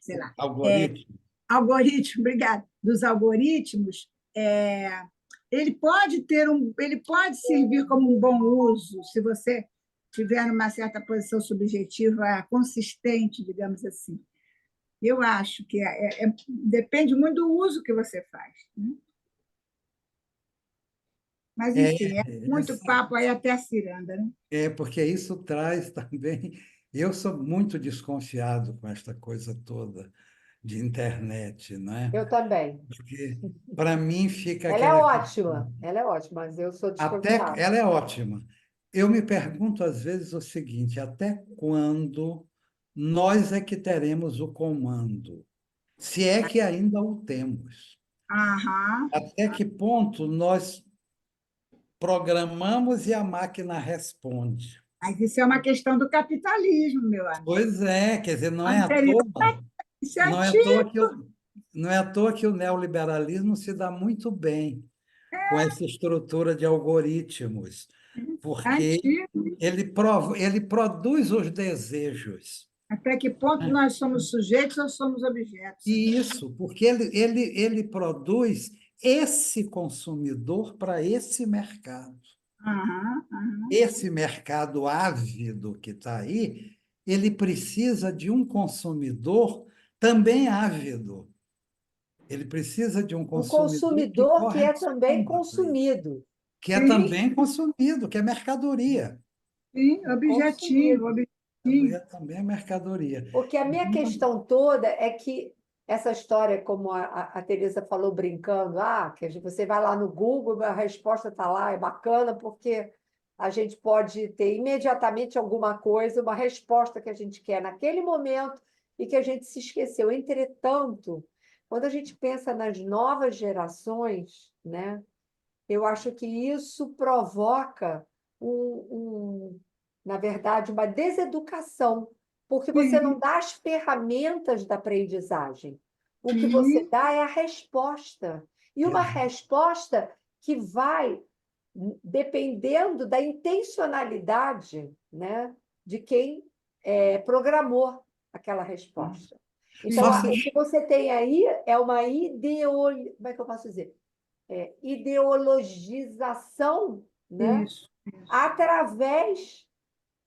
sei lá, Algoritmo. algoritmo, obrigado, dos algoritmos, ele pode servir como um bom uso, se você tiver uma certa posição subjetiva consistente, digamos assim. Eu acho que depende muito do uso que você faz, né? Mas, É, enfim, é muito essa, papo aí até a ciranda, né? porque isso traz também. Eu sou muito desconfiado com esta coisa toda de internet, né? Eu também. Porque, para mim, fica aquela. Ela é ótima, mas eu sou Até desconfiada. ela é ótima. Eu me pergunto às vezes o seguinte: até quando nós é que teremos o comando? Se é que ainda o temos. Aham, Até que ponto nós programamos e a máquina responde. Mas isso é uma questão do capitalismo, meu amigo. Pois é, quer dizer, não é à Anterior, toa, isso é não é à antigo, toa que não é à toa que o neoliberalismo se dá muito bem com essa estrutura de algoritmos, porque antigo. ele produz os desejos. Até que ponto Né? nós somos sujeitos ou somos objetos? E isso, porque ele produz esse consumidor para esse mercado. Aham, aham. Esse mercado ávido que está aí, ele precisa de um consumidor também ávido. Ele precisa de um Um consumidor que consumidor que é também corresponda com isso, consumido. que é Sim, também consumido, que é mercadoria. sim, objetivo, Consumido. objetivo. Também é mercadoria. Porque a minha questão toda é que essa história, como a Teresa falou brincando, que você vai lá no Google, a resposta está lá, é bacana, porque a gente pode ter imediatamente alguma coisa, uma resposta que a gente quer naquele momento e que a gente se esqueceu. Entretanto, quando a gente pensa nas novas gerações, né, eu acho que isso provoca na verdade, uma deseducação, porque você não Sim, dá as ferramentas da aprendizagem. O que você sim, dá é a resposta. E uma resposta que vai dependendo da intencionalidade, né, de quem programou aquela resposta. Então, Só se sim. o que você tem aí é uma ideologia, como é que eu posso dizer? Ideologização, né, Isso, isso. através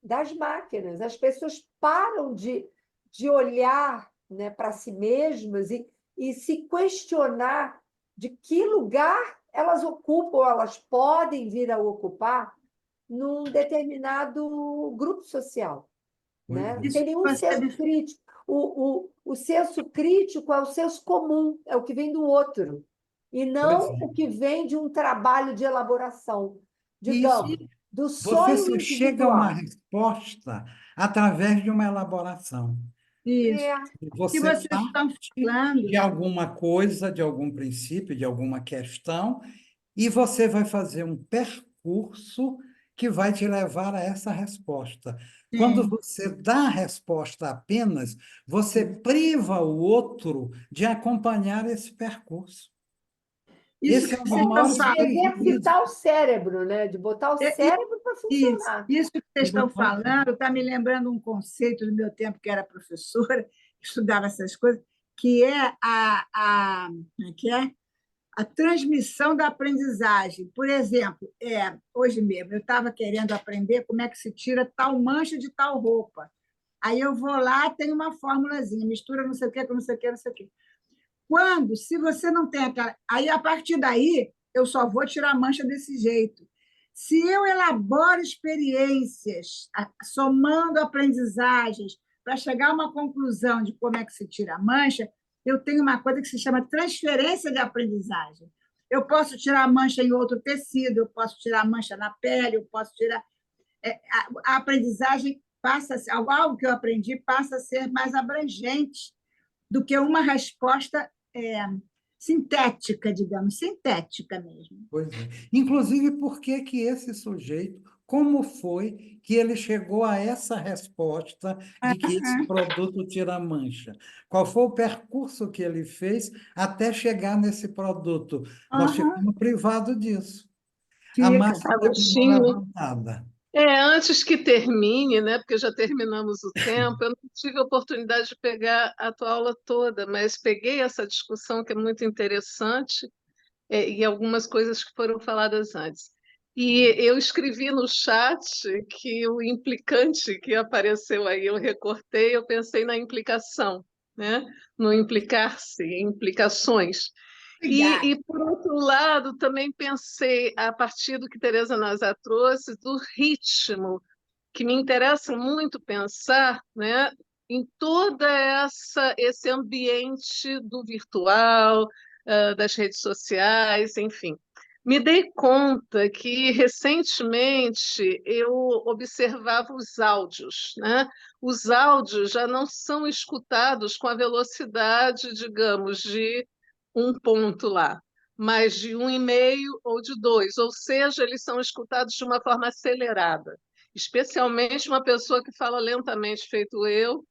das máquinas. As pessoas param de olhar, né, para si mesmas e se questionar de que lugar elas ocupam, elas podem vir a ocupar num determinado grupo social, Pois né? Isso Sem que nenhum você senso crítico. O senso crítico é o senso comum, é o que vem do outro, e pois não o é. que vem de um trabalho de elaboração, Isso. digamos, do Você sonho só chega a uma individual. resposta através de uma elaboração. isso. É, Que Você vocês estão parte de falando, alguma coisa, de algum princípio, de alguma questão, e você vai fazer um percurso que vai te levar a essa resposta. Quando sim. você dá a resposta apenas, você priva o outro de acompanhar esse percurso. Isso Esse que é um dos vocês estão maiores de falando, prejuízos. exercitar o cérebro, né? De botar o cérebro para funcionar. isso que vocês de estão botar o- falando está me lembrando um conceito do meu tempo que era professora, estudava essas coisas, que é como é que é? A transmissão da aprendizagem. Por exemplo, hoje mesmo, eu estava querendo aprender como é que se tira tal mancha de tal roupa. Aí eu vou lá, tem uma formulazinha, mistura não sei o que, com não sei o que, não sei o que. Quando, se você não tem aquela. Aí, a partir daí, eu só vou tirar a mancha desse jeito. Se eu elaboro experiências, somando aprendizagens, para chegar a uma conclusão de como é que se tira a mancha, eu tenho uma coisa que se chama transferência de aprendizagem. Eu posso tirar a mancha em outro tecido, eu posso tirar a mancha na pele, eu posso tirar. A aprendizagem passa a ser, algo que eu aprendi passa a ser mais abrangente do que uma resposta sintética, digamos, sintética mesmo. Pois é. Inclusive, por que que esse sujeito, como foi que ele chegou a essa resposta de que esse produto tira mancha? Qual foi o percurso que ele fez até chegar nesse produto? Nós Uhum. ficamos privados disso. A Fica. massa está com a mão Agostinho, levantada. antes que termine, né, porque já terminamos o tempo, eu não tive a oportunidade de pegar a tua aula toda, mas peguei essa discussão que é muito interessante, e algumas coisas que foram faladas antes. E eu escrevi no chat que o implicante que apareceu aí, eu recortei, eu pensei na implicação, né? No implicar-se, implicações. Obrigada. Por outro lado, também pensei, a partir do que Teresa Nazar trouxe, do ritmo, que me interessa muito pensar, né, em toda esse ambiente do virtual, das redes sociais, enfim. Me dei conta que recentemente eu observava os áudios, né? Os áudios já não são escutados com a velocidade, digamos, de um ponto lá. mais de 1,5 ou de 2, ou seja, eles são escutados de uma forma acelerada, especialmente uma pessoa que fala lentamente, feito eu,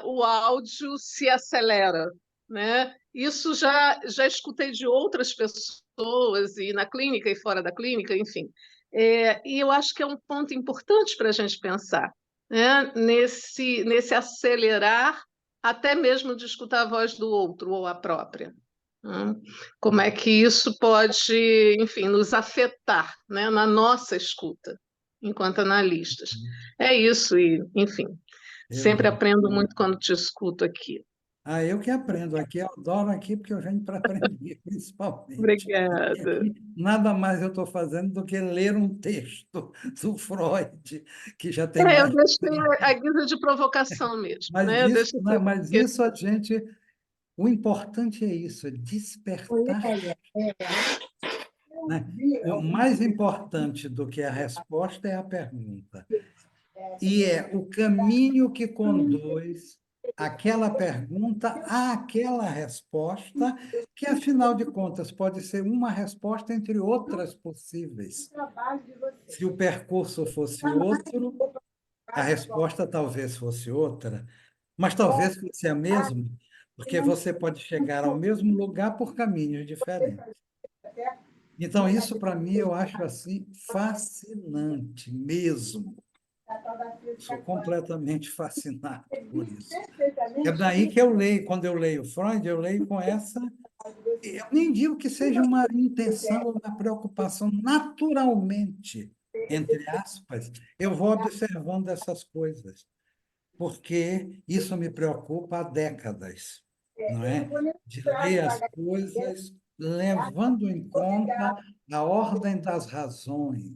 o áudio se acelera, né? Isso já escutei de outras pessoas, e na clínica e fora da clínica, enfim. E eu acho que é um ponto importante para a gente pensar, né? Nesse acelerar, até mesmo de escutar a voz do outro ou a própria. Né? Como é que isso pode, enfim, nos afetar, né, na nossa escuta, enquanto analistas. É isso, e, enfim, sempre Eu, aprendo muito quando te escuto aqui. eu que aprendo aqui, eu adoro aqui porque eu venho para aprender, principalmente. E Obrigada. aqui, nada mais eu estou fazendo do que ler um texto do Freud, que já tem Eu mais de deixei 30. a guisa de provocação mesmo, Mas né? Eu isso, deixei né, mas porque isso a gente, o importante é isso, é despertar, né? O mais importante do que a resposta é a pergunta. E é o caminho que conduz aquela pergunta àquela resposta, que, afinal de contas, pode ser uma resposta entre outras possíveis. Se o percurso fosse outro, a resposta talvez fosse outra, mas talvez fosse a mesma, porque você pode chegar ao mesmo lugar por caminhos diferentes. Então, isso, para mim, eu acho assim fascinante mesmo. Sou completamente fascinado por isso. É daí que eu leio, quando eu leio Freud, eu leio com essa. Eu nem digo que seja uma intenção ou uma preocupação, naturalmente, entre aspas, eu vou observando essas coisas, porque isso me preocupa há décadas, não é? De ler as coisas levando em conta a ordem das razões,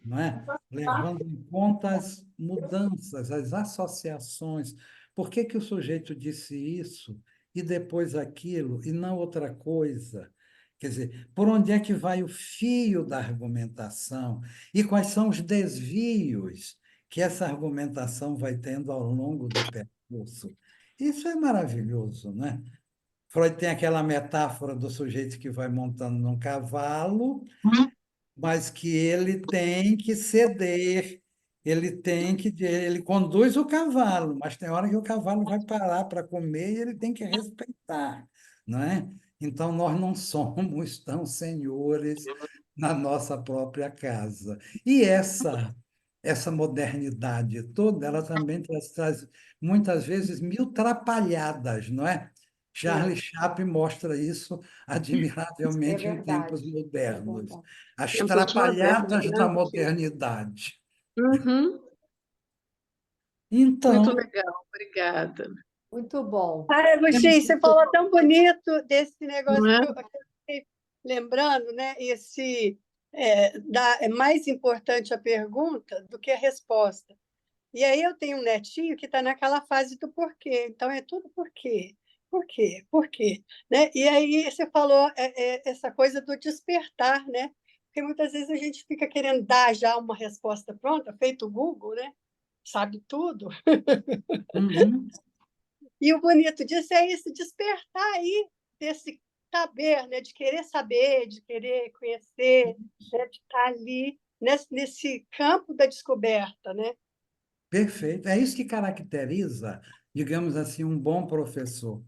não é? Levando em conta as mudanças, as associações. Por que que o sujeito disse isso e depois aquilo e não outra coisa? Quer dizer, por onde é que vai o fio da argumentação e quais são os desvios que essa argumentação vai tendo ao longo do percurso? Isso é maravilhoso, né? Freud tem aquela metáfora do sujeito que vai montando num cavalo, mas que ele tem que ceder, ele conduz o cavalo, mas tem hora que o cavalo vai parar para comer e ele tem que respeitar, não é? Então, nós não somos tão senhores na nossa própria casa. E essa modernidade toda, ela também traz muitas vezes mil trapalhadas, não é? Charlie Chaplin mostra isso É admiravelmente em tempos verdade, é modernos. verdade. As tempos modernos, trapalhadas da né? modernidade. Uhum. Muito Então, legal, obrigada. Muito bom. Ah, Agostinho, você falou tão bonito desse Não negócio é? que eu fiquei lembrando, né? É mais importante a pergunta do que a resposta. E aí eu tenho um netinho que está naquela fase do porquê. Então é tudo porquê, porquê, porquê, né? E aí você falou essa coisa do despertar, né? Porque muitas vezes a gente fica querendo dar já uma resposta pronta, feito o Google, né? Sabe tudo. uhum, E o bonito disso é esse despertar aí desse saber, né? De querer saber, de querer conhecer, né? De estar ali nesse campo da descoberta, né? perfeito. É isso que caracteriza, digamos assim, um bom professor.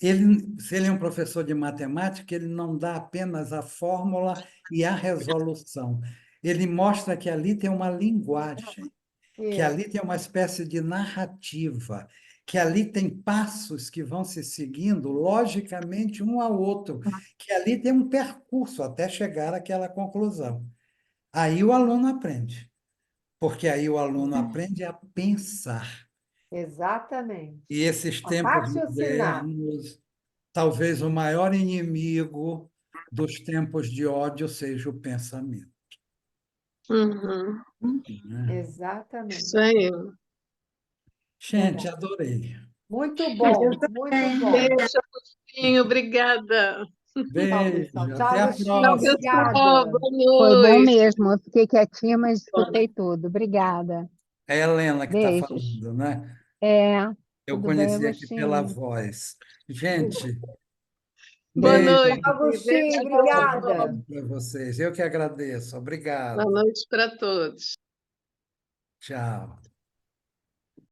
Ele, se ele é um professor de matemática, ele não dá apenas a fórmula e a resolução. Ele mostra que ali tem uma linguagem, que ali Isso, tem uma espécie de narrativa, que ali tem passos que vão se seguindo logicamente um ao outro, que ali tem um percurso até chegar àquela conclusão. Aí o aluno aprende, porque aí o aluno aprende a pensar. E exatamente. esses A tempos raciocinar. modernos, talvez o maior inimigo dos tempos de ódio seja o pensamento, Uhum. né? Isso Exatamente. aí. Gente, adorei. Muito bom, muito bom. Beijo, Agostinho, obrigada. Tchau, pessoal. Beijo, Tchau, até a Agostinho. Tchau, próxima. pessoal. Obrigada. Boa Foi bom noite. mesmo. Eu fiquei quietinha, mas escutei tudo. Obrigada. É a Helena que está Beijos. falando, né? É, Eu tudo bem, conheci aqui pela Agostinho? voz. Gente, Boa Beijo noite. Agostinho, Beijo para obrigada. para vocês. Eu que agradeço. Boa Obrigado. noite para todos. Tchau.